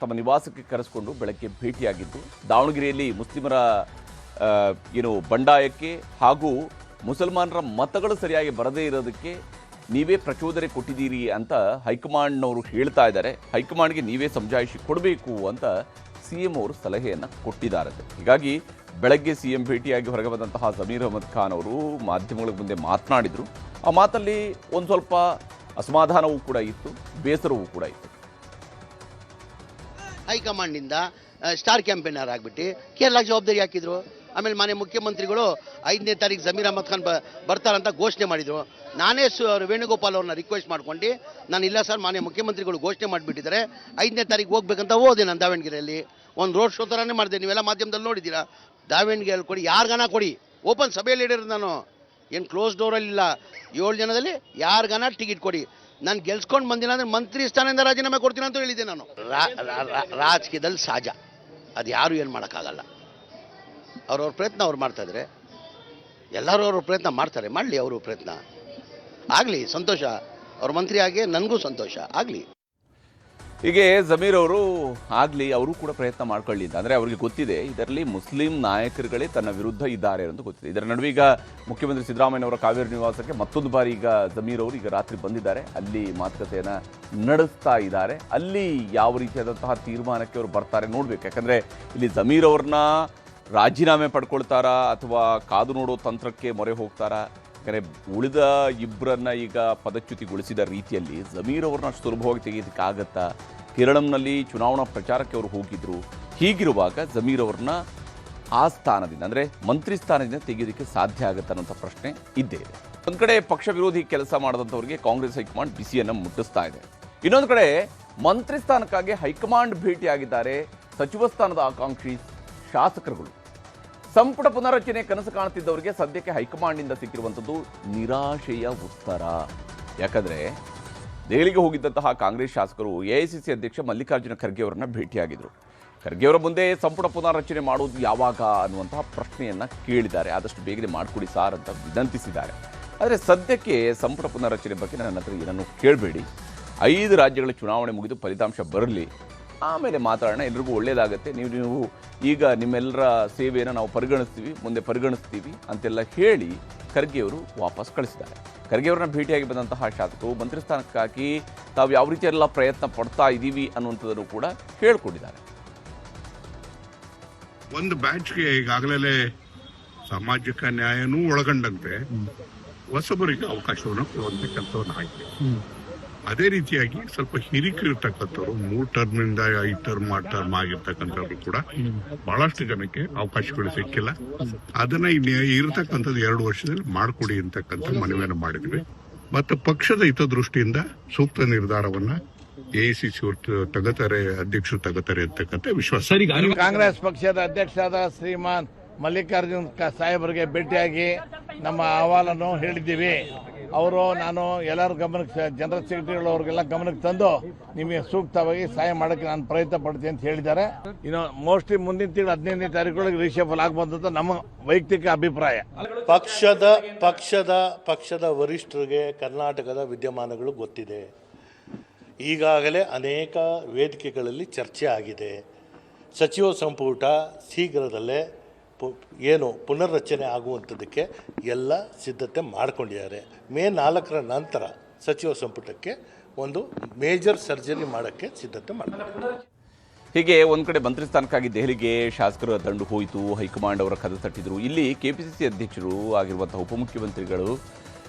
ತಮ್ಮ ನಿವಾಸಕ್ಕೆ ಕರೆಸಿಕೊಂಡು ಬೆಳಗ್ಗೆ ಭೇಟಿಯಾಗಿದ್ದು, ದಾವಣಗೆರೆಯಲ್ಲಿ ಮುಸ್ಲಿಮರ ಬಂಡಾಯಕ್ಕೆ ಹಾಗೂ ಮುಸಲ್ಮಾನರ ಮತಗಳು ಸರಿಯಾಗಿ ಬರದೇ ಇರೋದಕ್ಕೆ ನೀವೇ ಪ್ರಚೋದನೆ ಕೊಟ್ಟಿದ್ದೀರಿ ಅಂತ ಹೈಕಮಾಂಡ್ನವರು ಹೇಳ್ತಾ ಇದ್ದಾರೆ. ಹೈಕಮಾಂಡ್ಗೆ ನೀವೇ ಸಮಜಾಯಿಷಿ ಕೊಡಬೇಕು ಅಂತ ಸಿಎಂ ಅವರು ಸಲಹೆಯನ್ನು ಕೊಟ್ಟಿದ್ದಾರೆ. ಹೀಗಾಗಿ ಬೆಳಗ್ಗೆ ಸಿಎಂ ಭೇಟಿಯಾಗಿ ಹೊರಗೆ ಬಂದಂತಹ ಜಮೀರ್ ಅಹಮದ್ ಖಾನ್ ಅವರು ಮಾಧ್ಯಮಗಳ ಮುಂದೆ ಮಾತನಾಡಿದರು. ಆ ಮಾತಲ್ಲಿ ಒಂದು ಸ್ವಲ್ಪ ಅಸಮಾಧಾನವೂ ಕೂಡ ಇತ್ತು, ಬೇಸರವೂ ಕೂಡ ಇತ್ತು. ಹೈಕಮಾಂಡ್ನಿಂದ ಸ್ಟಾರ್ ಕ್ಯಾಂಪೇನರ್ ಆಗಿಬಿಟ್ಟು ಕೇರಳಕ್ಕೆ ಜವಾಬ್ದಾರಿ ಹಾಕಿದ್ರು. ಆಮೇಲೆ ಮಾನ್ಯ ಮುಖ್ಯಮಂತ್ರಿಗಳು 5ನೇ ತಾರೀಕು ಜಮೀರ್ ಅಹಮದ್ ಖಾನ್ ಬರ್ತಾರಂತ ಘೋಷಣೆ ಮಾಡಿದರು. ನಾನೇ ವೇಣುಗೋಪಾಲ್ ಅವ್ರನ್ನ ರಿಕ್ವೆಸ್ಟ್ ಮಾಡ್ಕೊಂಡು, ನಾನು ಇಲ್ಲ ಸರ್ ಮಾನ್ಯ ಮುಖ್ಯಮಂತ್ರಿಗಳು ಘೋಷಣೆ ಮಾಡಿಬಿಟ್ಟಿದ್ದಾರೆ 5ನೇ ತಾರೀಕು ಹೋಗ್ಬೇಕಂತ ಹೋದೆ. ನಾನು ದಾವಣಗೆರೆಯಲ್ಲಿ ಒಂದು ರೋಡ್ ಶೋ ಥರನೇ ಮಾಡಿದೆ, ನೀವೆಲ್ಲ ಮಾಧ್ಯಮದಲ್ಲಿ ನೋಡಿದ್ದೀರಾ. ದಾವಣಗೆರೆಯಲ್ಲಿ ಕೊಡಿ, ಯಾರಿಗಾನ ಕೊಡಿ, ಓಪನ್ ಸಭೆಯಲ್ಲಿ ಹೇಳಿರೋದು ನಾನು, ಏನು ಕ್ಲೋಸ್ ಡೋರಲ್ಲಿಲ್ಲ. 7 ಜನದಲ್ಲಿ ಯಾರಿಗಾನ ಟಿಕೆಟ್ ಕೊಡಿ, ನಾನು ಗೆಲ್ಸ್ಕೊಂಡು ಬಂದಿಲ್ಲ ಅಂದರೆ ಮಂತ್ರಿ ಸ್ಥಾನದಿಂದ ರಾಜೀನಾಮೆ ಕೊಡ್ತೀನಿ ಅಂತ ಹೇಳಿದ್ದೆ ನಾನು. ರಾಜಕೀಯದಲ್ಲಿ ಸಹಜ, ಅದು ಯಾರು ಏನು ಮಾಡೋಕ್ಕಾಗಲ್ಲ. ಅವ್ರವ್ರ ಪ್ರಯತ್ನ ಅವ್ರು ಮಾಡ್ತಾಯಿದ್ರೆ ಎಲ್ಲರೂ ಅವ್ರ ಪ್ರಯತ್ನ ಮಾಡ್ತಾರೆ, ಮಾಡಲಿ ಅವರು ಪ್ರಯತ್ನ ಆಗಲಿ, ಸಂತೋಷ. ಅವ್ರ ಮಂತ್ರಿ ಆಗಿ ನನಗೂ ಸಂತೋಷ ಆಗಲಿ. ಹೀಗೆ ಜಮೀರ್ ಅವರು ಆಗಲಿ ಅವರು ಕೂಡ ಪ್ರಯತ್ನ ಮಾಡ್ಕೊಳ್ಳಿ ಅಂತ. ಅಂದರೆ ಅವರಿಗೆ ಗೊತ್ತಿದೆ ಇದರಲ್ಲಿ ಮುಸ್ಲಿಂ ನಾಯಕರುಗಳೇ ತನ್ನ ವಿರುದ್ಧ ಇದ್ದಾರೆ ಅಂತ ಗೊತ್ತಿದೆ. ಇದರ ನಡುವೆ ಈಗ ಮುಖ್ಯಮಂತ್ರಿ ಸಿದ್ದರಾಮಯ್ಯನವರ ಕಾವೇರಿ ನಿವಾಸಕ್ಕೆ ಮತ್ತೊಂದು ಬಾರಿ ಈಗ ಜಮೀರ್ ಅವರು ಈಗ ರಾತ್ರಿ ಬಂದಿದ್ದಾರೆ. ಅಲ್ಲಿ ಮಾತುಕತೆಯನ್ನು ನಡೆಸ್ತಾ ಇದ್ದಾರೆ. ಅಲ್ಲಿ ಯಾವ ರೀತಿಯಾದಂತಹ ತೀರ್ಮಾನಕ್ಕೆ ಅವರು ಬರ್ತಾರೆ ನೋಡಬೇಕು. ಯಾಕಂದರೆ ಇಲ್ಲಿ ಜಮೀರ್ ಅವ್ರನ್ನ ರಾಜೀನಾಮೆ ಪಡ್ಕೊಳ್ತಾರಾ ಅಥವಾ ಕಾದು ನೋಡೋ ತಂತ್ರಕ್ಕೆ ಮೊರೆ ಹೋಗ್ತಾರಾ? ಯಾಕಂದರೆ ಉಳಿದ ಇಬ್ಬರನ್ನ ಈಗ ಪದಚ್ಯುತಿಗೊಳಿಸಿದ ರೀತಿಯಲ್ಲಿ ಜಮೀರ್ ಅವ್ರನ್ನ ಅಷ್ಟು ಸುಲಭವಾಗಿ ತೆಗೆಯೋದಕ್ಕಾಗತ್ತಾ? ಕೇರಳಂನಲ್ಲಿ ಚುನಾವಣಾ ಪ್ರಚಾರಕ್ಕೆ ಅವರು ಹೋಗಿದ್ರು. ಹೀಗಿರುವಾಗ ಜಮೀರ್ ಅವ್ರನ್ನ ಆ ಸ್ಥಾನದಿಂದ ಅಂದರೆ ಮಂತ್ರಿ ಸ್ಥಾನದಿಂದ ತೆಗೆಯೋದಕ್ಕೆ ಸಾಧ್ಯ ಆಗುತ್ತೆ ಅನ್ನೋಂಥ ಪ್ರಶ್ನೆ ಇದ್ದೇ ಇದೆ. ಒಂದು ಕಡೆ ಪಕ್ಷ ವಿರೋಧಿ ಕೆಲಸ ಮಾಡಿದಂಥವ್ರಿಗೆ ಕಾಂಗ್ರೆಸ್ ಹೈಕಮಾಂಡ್ ಬಿಸಿಯನ್ನು ಮುಟ್ಟಿಸ್ತಾ ಇದೆ. ಇನ್ನೊಂದು ಕಡೆ ಮಂತ್ರಿ ಸ್ಥಾನಕ್ಕಾಗಿ ಹೈಕಮಾಂಡ್ ಭೇಟಿಯಾಗಿದ್ದಾರೆ ಸಚಿವ ಸ್ಥಾನದ ಆಕಾಂಕ್ಷಿ ಶಾಸಕರುಗಳು. ಸಂಪುಟ ಪುನರಚನೆ ಕನಸು ಕಾಣುತ್ತಿದ್ದವರಿಗೆ ಸದ್ಯಕ್ಕೆ ಹೈಕಮಾಂಡ್ನಿಂದ ಸಿಕ್ಕಿರುವಂಥದ್ದು ನಿರಾಶೆಯ ಉತ್ತರ. ಯಾಕಂದರೆ ದೆಹಲಿಗೆ ಹೋಗಿದ್ದಂತಹ ಕಾಂಗ್ರೆಸ್ ಶಾಸಕರು ಎಐಸಿಸಿ ಅಧ್ಯಕ್ಷ ಮಲ್ಲಿಕಾರ್ಜುನ ಖರ್ಗೆ ಅವರನ್ನ ಭೇಟಿಯಾಗಿದ್ದರು. ಖರ್ಗೆ ಅವರ ಮುಂದೆ ಸಂಪುಟ ಪುನರ್ರಚನೆ ಮಾಡುವುದು ಯಾವಾಗ ಅನ್ನುವಂತಹ ಪ್ರಶ್ನೆಯನ್ನು ಕೇಳಿದ್ದಾರೆ. ಆದಷ್ಟು ಬೇಗನೆ ಮಾಡಿಕೊಡಿ ಸಾರ್ ಅಂತ ವಿನಂತಿಸಿದ್ದಾರೆ. ಆದರೆ ಸದ್ಯಕ್ಕೆ ಸಂಪುಟ ಪುನರ್ರಚನೆ ಬಗ್ಗೆ ನನ್ನ ಹತ್ರ ಏನನ್ನು ಕೇಳಬೇಡಿ, 5 ರಾಜ್ಯಗಳ ಚುನಾವಣೆ ಮುಗಿದು ಫಲಿತಾಂಶ ಬರಲಿ, ಆಮೇಲೆ ಮಾತಾಡೋಣ, ಎಲ್ರಿಗೂ ಒಳ್ಳೆಯದಾಗತ್ತೆ, ನೀವು ಈಗ ನಿಮ್ಮೆಲ್ಲರ ಸೇವೆಯನ್ನು ನಾವು ಮುಂದೆ ಪರಿಗಣಿಸ್ತೀವಿ ಅಂತೆಲ್ಲ ಹೇಳಿ ಖರ್ಗೆ ಅವರು ವಾಪಸ್ ಕಳಿಸಿದ್ದಾರೆ. ಖರ್ಗೆ ಅವರನ್ನ ಭೇಟಿಯಾಗಿ ಬಂದಂತಹ ಶಾಸಕರು ಮಂತ್ರಿ ಸ್ಥಾನಕ್ಕಾಗಿ ತಾವು ಯಾವ ರೀತಿ ಎಲ್ಲ ಪ್ರಯತ್ನ ಪಡ್ತಾ ಇದ್ದೀವಿ ಅನ್ನುವಂಥದ್ದನ್ನು ಕೂಡ ಹೇಳ್ಕೊಂಡಿದ್ದಾರೆ. ಒಂದು ಬ್ಯಾಚ್ಗೆ ಈಗಾಗಲೇ ಸಾಮಾಜಿಕ ನ್ಯಾಯನೂ ಒಳಗೊಂಡಂತೆ ಹೊಸಬರಿಗೆ ಅವಕಾಶವನ್ನು ಕೊಡುವಂತ ಕೆಲಸವನ್ನು ಆಗಿದೆ. ಅದೇ ರೀತಿಯಾಗಿ ಸ್ವಲ್ಪ ಹಿರಿಕಿರ್ತಕ್ಕಂಥವ್ರು 3 ಟರ್ಮಿಂದ 5 ಟರ್ಮ್ ಆಗಿರ್ತಕ್ಕಂಥವ್ರು ಕೂಡ ಬಹಳಷ್ಟು ಜನಕ್ಕೆ ಅವಕಾಶಗಳು ಸಿಕ್ಕಿಲ್ಲ. ಅದನ್ನ ಇರತಕ್ಕಂಥದ್ದು 2 ವರ್ಷದಲ್ಲಿ ಮಾಡಿಕೊಡಿ ಅಂತಕ್ಕಂಥ ಮನವಿಯನ್ನು ಮಾಡಿದ್ವಿ. ಮತ್ತು ಪಕ್ಷದ ಹಿತದೃಷ್ಟಿಯಿಂದ ಸೂಕ್ತ ನಿರ್ಧಾರವನ್ನ ಎಐಸಿಸಿ ಅಧ್ಯಕ್ಷರು ತಗೋತಾರೆ ಅಂತಕ್ಕಂಥ ವಿಶ್ವಾಸ. ಕಾಂಗ್ರೆಸ್ ಪಕ್ಷದ ಅಧ್ಯಕ್ಷರಾದ ಶ್ರೀಮಾನ್ ಮಲ್ಲಿಕಾರ್ಜುನ್ ಸಾಹೇಬರಿಗೆ ಭೇಟಿಯಾಗಿ ನಮ್ಮ ಅಹವಾಲನ್ನು ಹೇಳಿದ್ದೀವಿ. ಅವರು ನಾನು ಎಲ್ಲರ ಗಮನಕ್ಕೆ, ಜನರಲ್ ಸೆಕ್ರೆಟರಿಗಳವ್ರಿಗೆಲ್ಲ ಗಮನಕ್ಕೆ ತಂದು ನಿಮಗೆ ಸೂಕ್ತವಾಗಿ ಸಹಾಯ ಮಾಡೋಕ್ಕೆ ನಾನು ಪ್ರಯತ್ನ ಪಡ್ತೀನಿ ಅಂತ ಹೇಳಿದ್ದಾರೆ. ಇನ್ನು ಮೋಸ್ಟ್ಲಿ ಮುಂದಿನ ತಿಂಗಳು 15ನೇ ತಾರೀಕು ರೀಶಫಲ್ ಆಗ್ಬೋದು ಅಂತ ನಮ್ಮ ವೈಯಕ್ತಿಕ ಅಭಿಪ್ರಾಯ. ಪಕ್ಷದ ವರಿಷ್ಠರಿಗೆ ಕರ್ನಾಟಕದ ವಿದ್ಯಮಾನಗಳು ಗೊತ್ತಿದೆ. ಈಗಾಗಲೇ ಅನೇಕ ವೇದಿಕೆಗಳಲ್ಲಿ ಚರ್ಚೆ ಆಗಿದೆ. ಸಚಿವ ಸಂಪುಟ ಶೀಘ್ರದಲ್ಲೇ ಪುನರ್ರಚನೆ ಆಗುವಂಥದ್ದಕ್ಕೆ ಎಲ್ಲ ಸಿದ್ಧತೆ ಮಾಡಿಕೊಂಡಿದ್ದಾರೆ. ಮೇ 4ರ ನಂತರ ಸಚಿವ ಸಂಪುಟಕ್ಕೆ ಒಂದು ಮೇಜರ್ ಸರ್ಜರಿ ಮಾಡೋಕ್ಕೆ ಸಿದ್ಧತೆ ಮಾಡಿದ್ದಾರೆ. ಹೀಗೆ ಒಂದು ಕಡೆ ಮಂತ್ರಿ ಸ್ಥಾನಕ್ಕಾಗಿ ದೆಹಲಿಗೆ ಶಾಸಕರ ದಂಡು ಹೋಯಿತು, ಹೈಕಮಾಂಡ್ ಅವರ ಕದ ತಟ್ಟಿದ್ರು. ಇಲ್ಲಿ ಕೆಪಿಸಿಸಿ ಅಧ್ಯಕ್ಷರು ಆಗಿರುವಂತಹ ಉಪಮುಖ್ಯಮಂತ್ರಿಗಳು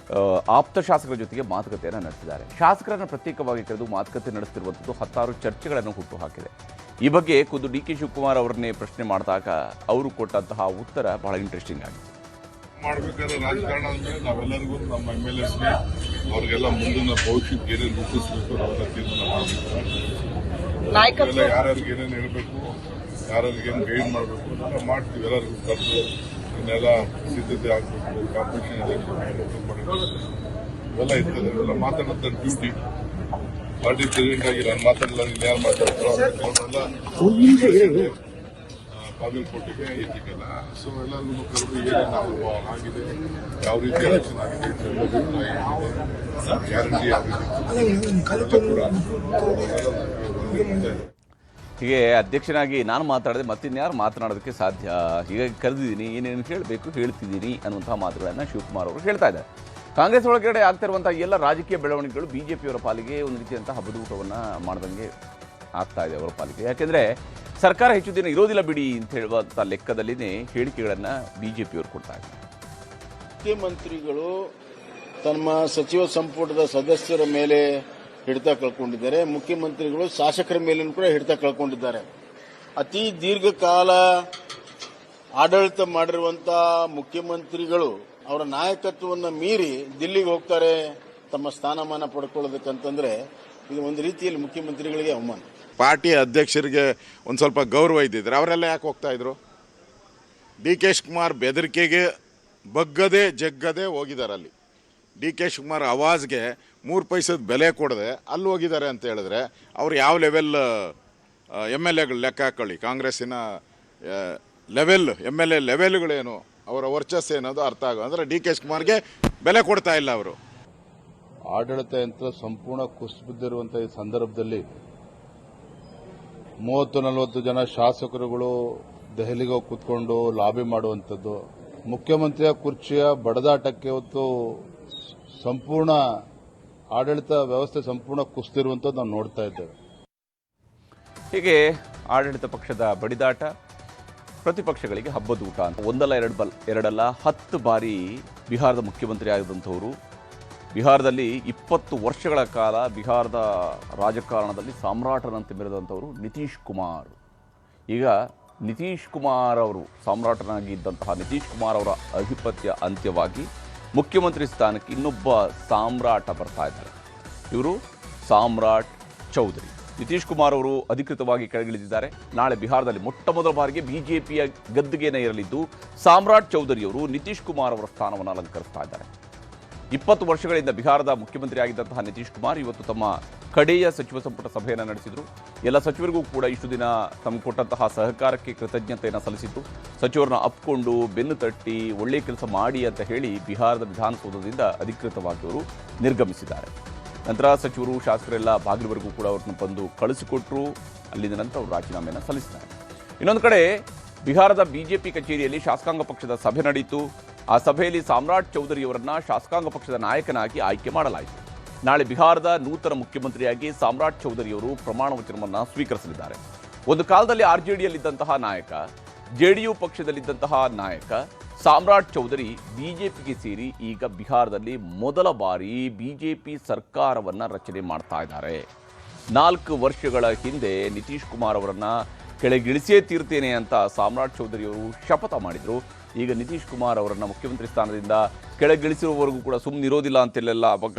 ಆಪ್ತ ಶಾಸಕರ ಜೊತೆಗೆ ಮಾತುಕತೆಯನ್ನು ನಡೆಸಿದ್ದಾರೆ. ಶಾಸಕರನ್ನು ಪ್ರತ್ಯೇಕವಾಗಿ ಕರೆದು ಮಾತುಕತೆ ನಡೆಸ್ತಿರುವಂಥದ್ದು 10 ಚರ್ಚೆಗಳನ್ನು ಹುಟ್ಟುಹಾಕಿದೆ. ಈ ಬಗ್ಗೆ ಖುದ್ದು ಡಿ.ಕೆ. ಶಿವಕುಮಾರ್ ಅವರನ್ನೇ ಪ್ರಶ್ನೆ ಮಾಡಿದಾಗ ಅವರು ಕೊಟ್ಟಂತಹ ಉತ್ತರ ಬಹಳ ಇಂಟ್ರೆಸ್ಟಿಂಗ್ ಆಗಿದೆ. ಮಾಡಬೇಕಾದ್ರೆ ರಾಜಕಾರಣ ಅಂದ್ರೆ ನಾವೆಲ್ಲರಿಗೂ ನಮ್ಮ MLAಸ್ಗೆ ಅವ್ರಿಗೆಲ್ಲ ಮುಂದಿನ ಭವಿಷ್ಯಕ್ಕೆ ಏನೇನು ರೂಪಿಸಬೇಕು ಅವೆಲ್ಲ ತೀರ್ಮಾನ ಮಾಡಬೇಕು. ಯಾರ್ಯಾರಿಗೆ ಏನೇನು ಹೇಳಬೇಕು, ಯಾರ್ಯಾರಿಗೆ ಏನು ಗೈಡ್ ಮಾಡಬೇಕು ನಾವು ಮಾಡ್ತೀವಿ. ಎಲ್ಲರಿಗೂ ಕರೆದು ಇನ್ನೆಲ್ಲ ಸಿದ್ಧತೆ ಆಗಬೇಕು, ಕಾಂಪಿಟೇಷನ್ ಇವೆಲ್ಲ ಇರ್ತದೆ. ಇವೆಲ್ಲ ಮಾತಾಡೋದ ಡ್ಯೂಟಿ. ಪಾರ್ಟಿ ಪ್ರೆಸಿಡೆಂಟ್ ಆಗಿ ನಾನು ಮಾತಾಡಲ್ಲ, ಯಾರು ಮಾತಾಡ್ತಾರೋ ಬಾಗಲಕೋಟೆಗೆ ಐತಿಕಲ್ಲ. ಸೊ ಎಲ್ಲರಿಗೂ ಕರೆದು ಏನೇನು ಆಗಿದೆ, ಯಾವ ರೀತಿ ಎಲೆಕ್ಷನ್ ಆಗಿದೆ, ಗ್ಯಾರಂಟಿ ಆಗಿದೆ. ಹೀಗೆ ಅಧ್ಯಕ್ಷನಾಗಿ ನಾನು ಮಾತಾಡಿದೆ, ಮತ್ತಿನ್ಯಾರು ಮಾತನಾಡೋದಕ್ಕೆ ಸಾಧ್ಯ? ಹೀಗಾಗಿ ಕರೆದಿದ್ದೀನಿ, ಏನೇನು ಹೇಳಬೇಕು ಹೇಳ್ತಿದ್ದೀನಿ ಅನ್ನುವಂಥ ಮಾತುಗಳನ್ನು ಶಿವಕುಮಾರ್ ಅವರು ಹೇಳ್ತಾ ಇದ್ದಾರೆ. ಕಾಂಗ್ರೆಸ್ ಒಳಗಡೆ ಆಗ್ತಿರುವಂಥ ಎಲ್ಲ ರಾಜಕೀಯ ಬೆಳವಣಿಗೆಗಳು ಬಿಜೆಪಿಯವರ ಪಾಲಿಗೆ ಒಂದು ರೀತಿಯಂತಹ ಹಬದೂಟವನ್ನು ಮಾಡ್ದಂಗೆ ಆಗ್ತಾ ಇದೆ ಅವರ ಪಾಲಿಗೆ. ಯಾಕೆಂದರೆ ಸರ್ಕಾರ ಹೆಚ್ಚು ದಿನ ಇರೋದಿಲ್ಲ ಬಿಡಿ ಅಂತ ಹೇಳುವಂಥ ಲೆಕ್ಕದಲ್ಲಿನೇ ಹೇಳಿಕೆಗಳನ್ನು ಬಿಜೆಪಿಯವರು ಕೊಡ್ತಾ ಇದ್ದಾರೆ. ಮುಖ್ಯಮಂತ್ರಿಗಳು ತಮ್ಮ ಸಚಿವ ಸಂಪುಟದ ಸದಸ್ಯರ ಮೇಲೆ ಹಿಡಿತ ಕಳ್ಕೊಂಡಿದ್ದಾರೆ. ಮುಖ್ಯಮಂತ್ರಿಗಳು ಶಾಸಕರ ಮೇಲೂ ಕೂಡ ಹಿಡಿತ ಕಳ್ಕೊಂಡಿದ್ದಾರೆ. ಅತಿ ದೀರ್ಘಕಾಲ ಆಡಳಿತ ಮಾಡಿರುವಂತಹ ಮುಖ್ಯಮಂತ್ರಿಗಳು ಅವರ ನಾಯಕತ್ವವನ್ನು ಮೀರಿ ದಿಲ್ಲಿಗೆ ಹೋಗ್ತಾರೆ ತಮ್ಮ ಸ್ಥಾನಮಾನ ಪಡ್ಕೊಳ್ಳೋದಕ್ಕಂತಂದ್ರೆ ಇದು ಒಂದು ರೀತಿಯಲ್ಲಿ ಮುಖ್ಯಮಂತ್ರಿಗಳಿಗೆ ಅವಮಾನ. ಪಾರ್ಟಿ ಅಧ್ಯಕ್ಷರಿಗೆ ಒಂದು ಸ್ವಲ್ಪ ಗೌರವ ಇದ್ದಿದ್ರೆ ಅವರೆಲ್ಲ ಯಾಕೆ ಹೋಗ್ತಾ ಇದ್ರು? ಡಿ.ಕೆ. ಶಿವಕುಮಾರ್ ಬೆದರಿಕೆಗೆ ಬಗ್ಗದೆ ಜಗ್ಗದೆ ಹೋಗಿದ್ದಾರೆ. ಅಲ್ಲಿ ಡಿ.ಕೆ. ಶಿವಕುಮಾರ್ ಆವಾಜ್ಗೆ 3 ಪೈಸದ ಬೆಲೆ ಕೊಡದೆ ಅಲ್ಲಿ ಹೋಗಿದ್ದಾರೆ ಅಂತ ಹೇಳಿದ್ರೆ ಅವ್ರು ಯಾವ ಲೆವೆಲ್ MLAಗಳು ಲೆಕ್ಕ ಹಾಕೊಳ್ಳಿ. ಕಾಂಗ್ರೆಸ್ಸಿನ ಲೆವೆಲ್ MLA ಲೆವೆಲ್ಗಳೇನು, ಅವರ ವರ್ಚಸ್ಸು ಏನದು ಅರ್ಥ ಆಗೋ ಅಂದರೆ ಡಿ.ಕೆ. ಶಿವಕುಮಾರ್ಗೆ ಬೆಲೆ ಕೊಡ್ತಾ ಇಲ್ಲ ಅವರು. ಆಡಳಿತ ಯಂತ್ರ ಸಂಪೂರ್ಣ ಕುಸಿದು ಬಿದ್ದಿರುವಂತಹ ಈ ಸಂದರ್ಭದಲ್ಲಿ 30-40 ಜನ ಶಾಸಕರುಗಳು ದೆಹಲಿಗೆ ಹೋಗಿ ಕೂತ್ಕೊಂಡು ಲಾಬಿ ಮಾಡುವಂಥದ್ದು, ಮುಖ್ಯಮಂತ್ರಿಯ ಕುರ್ಚಿಯ ಬಡದಾಟಕ್ಕೆ ಇವತ್ತು ಸಂಪೂರ್ಣ ಆಡಳಿತ ವ್ಯವಸ್ಥೆ ಸಂಪೂರ್ಣ ಕುಸಿದಿರುವಂಥದ್ದು ನಾವು ನೋಡ್ತಾ ಇದ್ದೇವೆ. ಹೀಗೆ ಆಡಳಿತ ಪಕ್ಷದ ಬಡಿದಾಟ, ಪ್ರತಿಪಕ್ಷಗಳಿಗೆ ಹಬ್ಬದ ಊಟ ಅಂತ ಒಂದಲ್ಲ ಎರಡಲ್ಲ 10 ಬಾರಿ ಬಿಹಾರದ ಮುಖ್ಯಮಂತ್ರಿ ಆಗಿದ್ದಂಥವರು, ಬಿಹಾರದಲ್ಲಿ 20 ವರ್ಷಗಳ ಕಾಲ ಬಿಹಾರದ ರಾಜಕಾರಣದಲ್ಲಿ ಸಾಮ್ರಾಟನಂತೆ ಮೆರೆದಂಥವರು ನಿತೀಶ್ ಕುಮಾರ್. ಈಗ ನಿತೀಶ್ ಕುಮಾರ್ ಅವರು ಸಾಮ್ರಾಟನಾಗಿ ಇದ್ದಂತಹ ನಿತೀಶ್ ಕುಮಾರ್ ಅವರ ಅಧಿಪತ್ಯ ಅಂತ್ಯವಾಗಿ ಮುಖ್ಯಮಂತ್ರಿ ಸ್ಥಾನಕ್ಕೆ ಇನ್ನೊಬ್ಬ ಸಾಮ್ರಾಟ ಬರ್ತಾ ಇದ್ದಾರೆ. ಇವರು ಸಾಮ್ರಾಟ್ ಚೌಧರಿ. ನಿತೀಶ್ ಕುಮಾರ್ ಅವರು ಅಧಿಕೃತವಾಗಿ ಕೆಳಗಿಳಿದಿದ್ದಾರೆ. ನಾಳೆ ಬಿಹಾರದಲ್ಲಿ ಮೊಟ್ಟ ಮೊದಲ ಬಾರಿಗೆ ಬಿಜೆಪಿಯ ಗದ್ದುಗೆನೇ ಇರಲಿದ್ದು ಸಾಮ್ರಾಟ್ ಚೌಧರಿ ಅವರು ನಿತೀಶ್ ಕುಮಾರ್ ಅವರ ಸ್ಥಾನವನ್ನು ಅಲಂಕರಿಸ್ತಾ ಇದ್ದಾರೆ. 20 ವರ್ಷಗಳಿಂದ ಬಿಹಾರದ ಮುಖ್ಯಮಂತ್ರಿ ಆಗಿದ್ದಂತಹ ನಿತೀಶ್ ಕುಮಾರ್ ಇವತ್ತು ತಮ್ಮ ಕಡೆಯ ಸಚಿವ ಸಂಪುಟ ಸಭೆಯನ್ನು ನಡೆಸಿದರು. ಎಲ್ಲ ಸಚಿವರಿಗೂ ಕೂಡ ಇಷ್ಟು ದಿನ ತಮಗೆ ಕೊಟ್ಟಂತಹ ಸಹಕಾರಕ್ಕೆ ಕೃತಜ್ಞತೆಯನ್ನು ಸಲ್ಲಿಸಿದ್ದು, ಸಚಿವರನ್ನ ಅಪ್ಕೊಂಡು ಬೆನ್ನು ತಟ್ಟಿ ಒಳ್ಳೆಯ ಕೆಲಸ ಮಾಡಿ ಅಂತ ಹೇಳಿ ಬಿಹಾರದ ವಿಧಾನಸೌಧದಿಂದ ಅಧಿಕೃತವಾಗಿ ಅವರು ನಿರ್ಗಮಿಸಿದ್ದಾರೆ. ನಂತರ ಸಚಿವರು ಶಾಸಕರೆಲ್ಲ ಬಾಗಿಲುವರೆಗೂ ಕೂಡ ಅವ್ರನ್ನ ಬಂದು ಕಳಿಸಿಕೊಟ್ಟರು. ಅಲ್ಲಿಂದ ನಂತರ ಅವರು ರಾಜೀನಾಮೆಯನ್ನು ಸಲ್ಲಿಸಿದ್ದಾರೆ. ಇನ್ನೊಂದು ಕಡೆ ಬಿಹಾರದ ಬಿಜೆಪಿ ಕಚೇರಿಯಲ್ಲಿ ಶಾಸಕಾಂಗ ಪಕ್ಷದ ಸಭೆ ನಡೆಯಿತು. ಆ ಸಭೆಯಲ್ಲಿ ಸಾಮ್ರಾಟ್ ಚೌಧರಿಯವರನ್ನ ಶಾಸಕಾಂಗ ಪಕ್ಷದ ನಾಯಕನಾಗಿ ಆಯ್ಕೆ ಮಾಡಲಾಯಿತು. ನಾಳೆ ಬಿಹಾರದ ನೂತನ ಮುಖ್ಯಮಂತ್ರಿಯಾಗಿ ಸಾಮ್ರಾಟ್ ಚೌಧರಿಯವರು ಪ್ರಮಾಣ ವಚನವನ್ನು ಸ್ವೀಕರಿಸಲಿದ್ದಾರೆ. ಒಂದು ಕಾಲದಲ್ಲಿ ಆರ್ಜೆಡಿಯಲ್ಲಿದ್ದಂತಹ ನಾಯಕ, ಜೆಡಿಯು ಪಕ್ಷದಲ್ಲಿದ್ದಂತಹ ನಾಯಕ ಸಾಮ್ರಾಟ್ ಚೌಧರಿ ಬಿಜೆಪಿಗೆ ಸೇರಿ ಈಗ ಬಿಹಾರದಲ್ಲಿ ಮೊದಲ ಬಾರಿ ಬಿಜೆಪಿ ಸರ್ಕಾರವನ್ನು ರಚನೆ ಮಾಡ್ತಾ ಇದ್ದಾರೆ. 4 ವರ್ಷಗಳ ಹಿಂದೆ ನಿತೀಶ್ ಕುಮಾರ್ ಅವರನ್ನ ಕೆಳಗಿಳಿಸೇ ತೀರ್ತೇನೆ ಅಂತ ಸಾಮ್ರಾಟ್ ಚೌಧರಿಯವರು ಶಪಥ ಮಾಡಿದರು. ಈಗ ನಿತೀಶ್ ಕುಮಾರ್ ಅವರನ್ನು ಮುಖ್ಯಮಂತ್ರಿ ಸ್ಥಾನದಿಂದ ಕೆಳಗಿಳಿಸಿರುವವರೆಗೂ ಕೂಡ ಸುಮ್ಮನಿರೋದಿಲ್ಲ ಅಂತೆಲ್ಲ ಅವಾಗ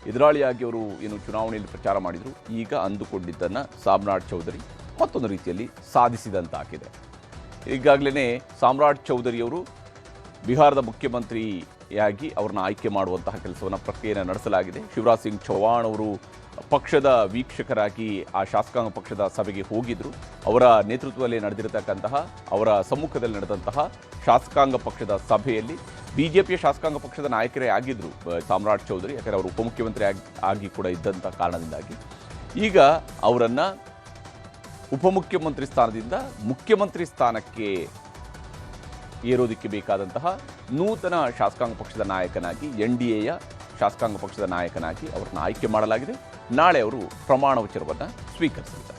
ಎದುರಾಳಿಯಾಗಿ ಅವರು ಏನು ಚುನಾವಣೆಯಲ್ಲಿ ಪ್ರಚಾರ ಮಾಡಿದರು. ಈಗ ಅಂದುಕೊಂಡಿದ್ದನ್ನು ಸಾಮ್ರಾಟ್ ಚೌಧರಿ ಮತ್ತೊಂದು ರೀತಿಯಲ್ಲಿ ಸಾಧಿಸಿದಂತಾಗಿದೆ. ಈಗಾಗಲೇ ಸಾಮ್ರಾಟ್ ಚೌಧರಿಯವರು ಬಿಹಾರದ ಮುಖ್ಯಮಂತ್ರಿಯಾಗಿ ಅವ್ರನ್ನ ಆಯ್ಕೆ ಮಾಡುವಂತಹ ಕೆಲಸವನ್ನು ಪ್ರಕ್ರಿಯೆಯನ್ನು ನಡೆಸಲಾಗಿದೆ. ಶಿವರಾಜ್ ಸಿಂಗ್ ಚೌಹಾಣ್ ಅವರು ಪಕ್ಷದ ವೀಕ್ಷಕರಾಗಿ ಆ ಶಾಸಕಾಂಗ ಪಕ್ಷದ ಸಭೆಗೆ ಹೋಗಿದ್ದರು. ಅವರ ನೇತೃತ್ವದಲ್ಲಿ ನಡೆದಿರತಕ್ಕಂತಹ, ಅವರ ಸಮ್ಮುಖದಲ್ಲಿ ನಡೆದಂತಹ ಶಾಸಕಾಂಗ ಪಕ್ಷದ ಸಭೆಯಲ್ಲಿ ಬಿಜೆಪಿಯ ಶಾಸಕಾಂಗ ಪಕ್ಷದ ನಾಯಕರೇ ಆಗಿದ್ದರು ಸಾಮ್ರಾಟ್ ಚೌಧರಿ. ಯಾಕಂದರೆ ಅವರು ಉಪಮುಖ್ಯಮಂತ್ರಿ ಆಗಿ ಕೂಡ ಇದ್ದಂಥ ಕಾರಣದಿಂದಾಗಿ ಈಗ ಅವರನ್ನು ಉಪಮುಖ್ಯಮಂತ್ರಿ ಸ್ಥಾನದಿಂದ ಮುಖ್ಯಮಂತ್ರಿ ಸ್ಥಾನಕ್ಕೆ ಏರೋದಕ್ಕೆ ಬೇಕಾದಂತಹ ನೂತನ ಶಾಸಕಾಂಗ ಪಕ್ಷದ ನಾಯಕನಾಗಿ, NDAಯ ಶಾಸಕಾಂಗ ಪಕ್ಷದ ನಾಯಕನಾಗಿ ಅವರನ್ನು ಆಯ್ಕೆ ಮಾಡಲಾಗಿದೆ. ನಾಳೆ ಅವರು ಪ್ರಮಾಣ ವಚನವನ್ನು ಸ್ವೀಕರಿಸಲಿದ್ದಾರೆ.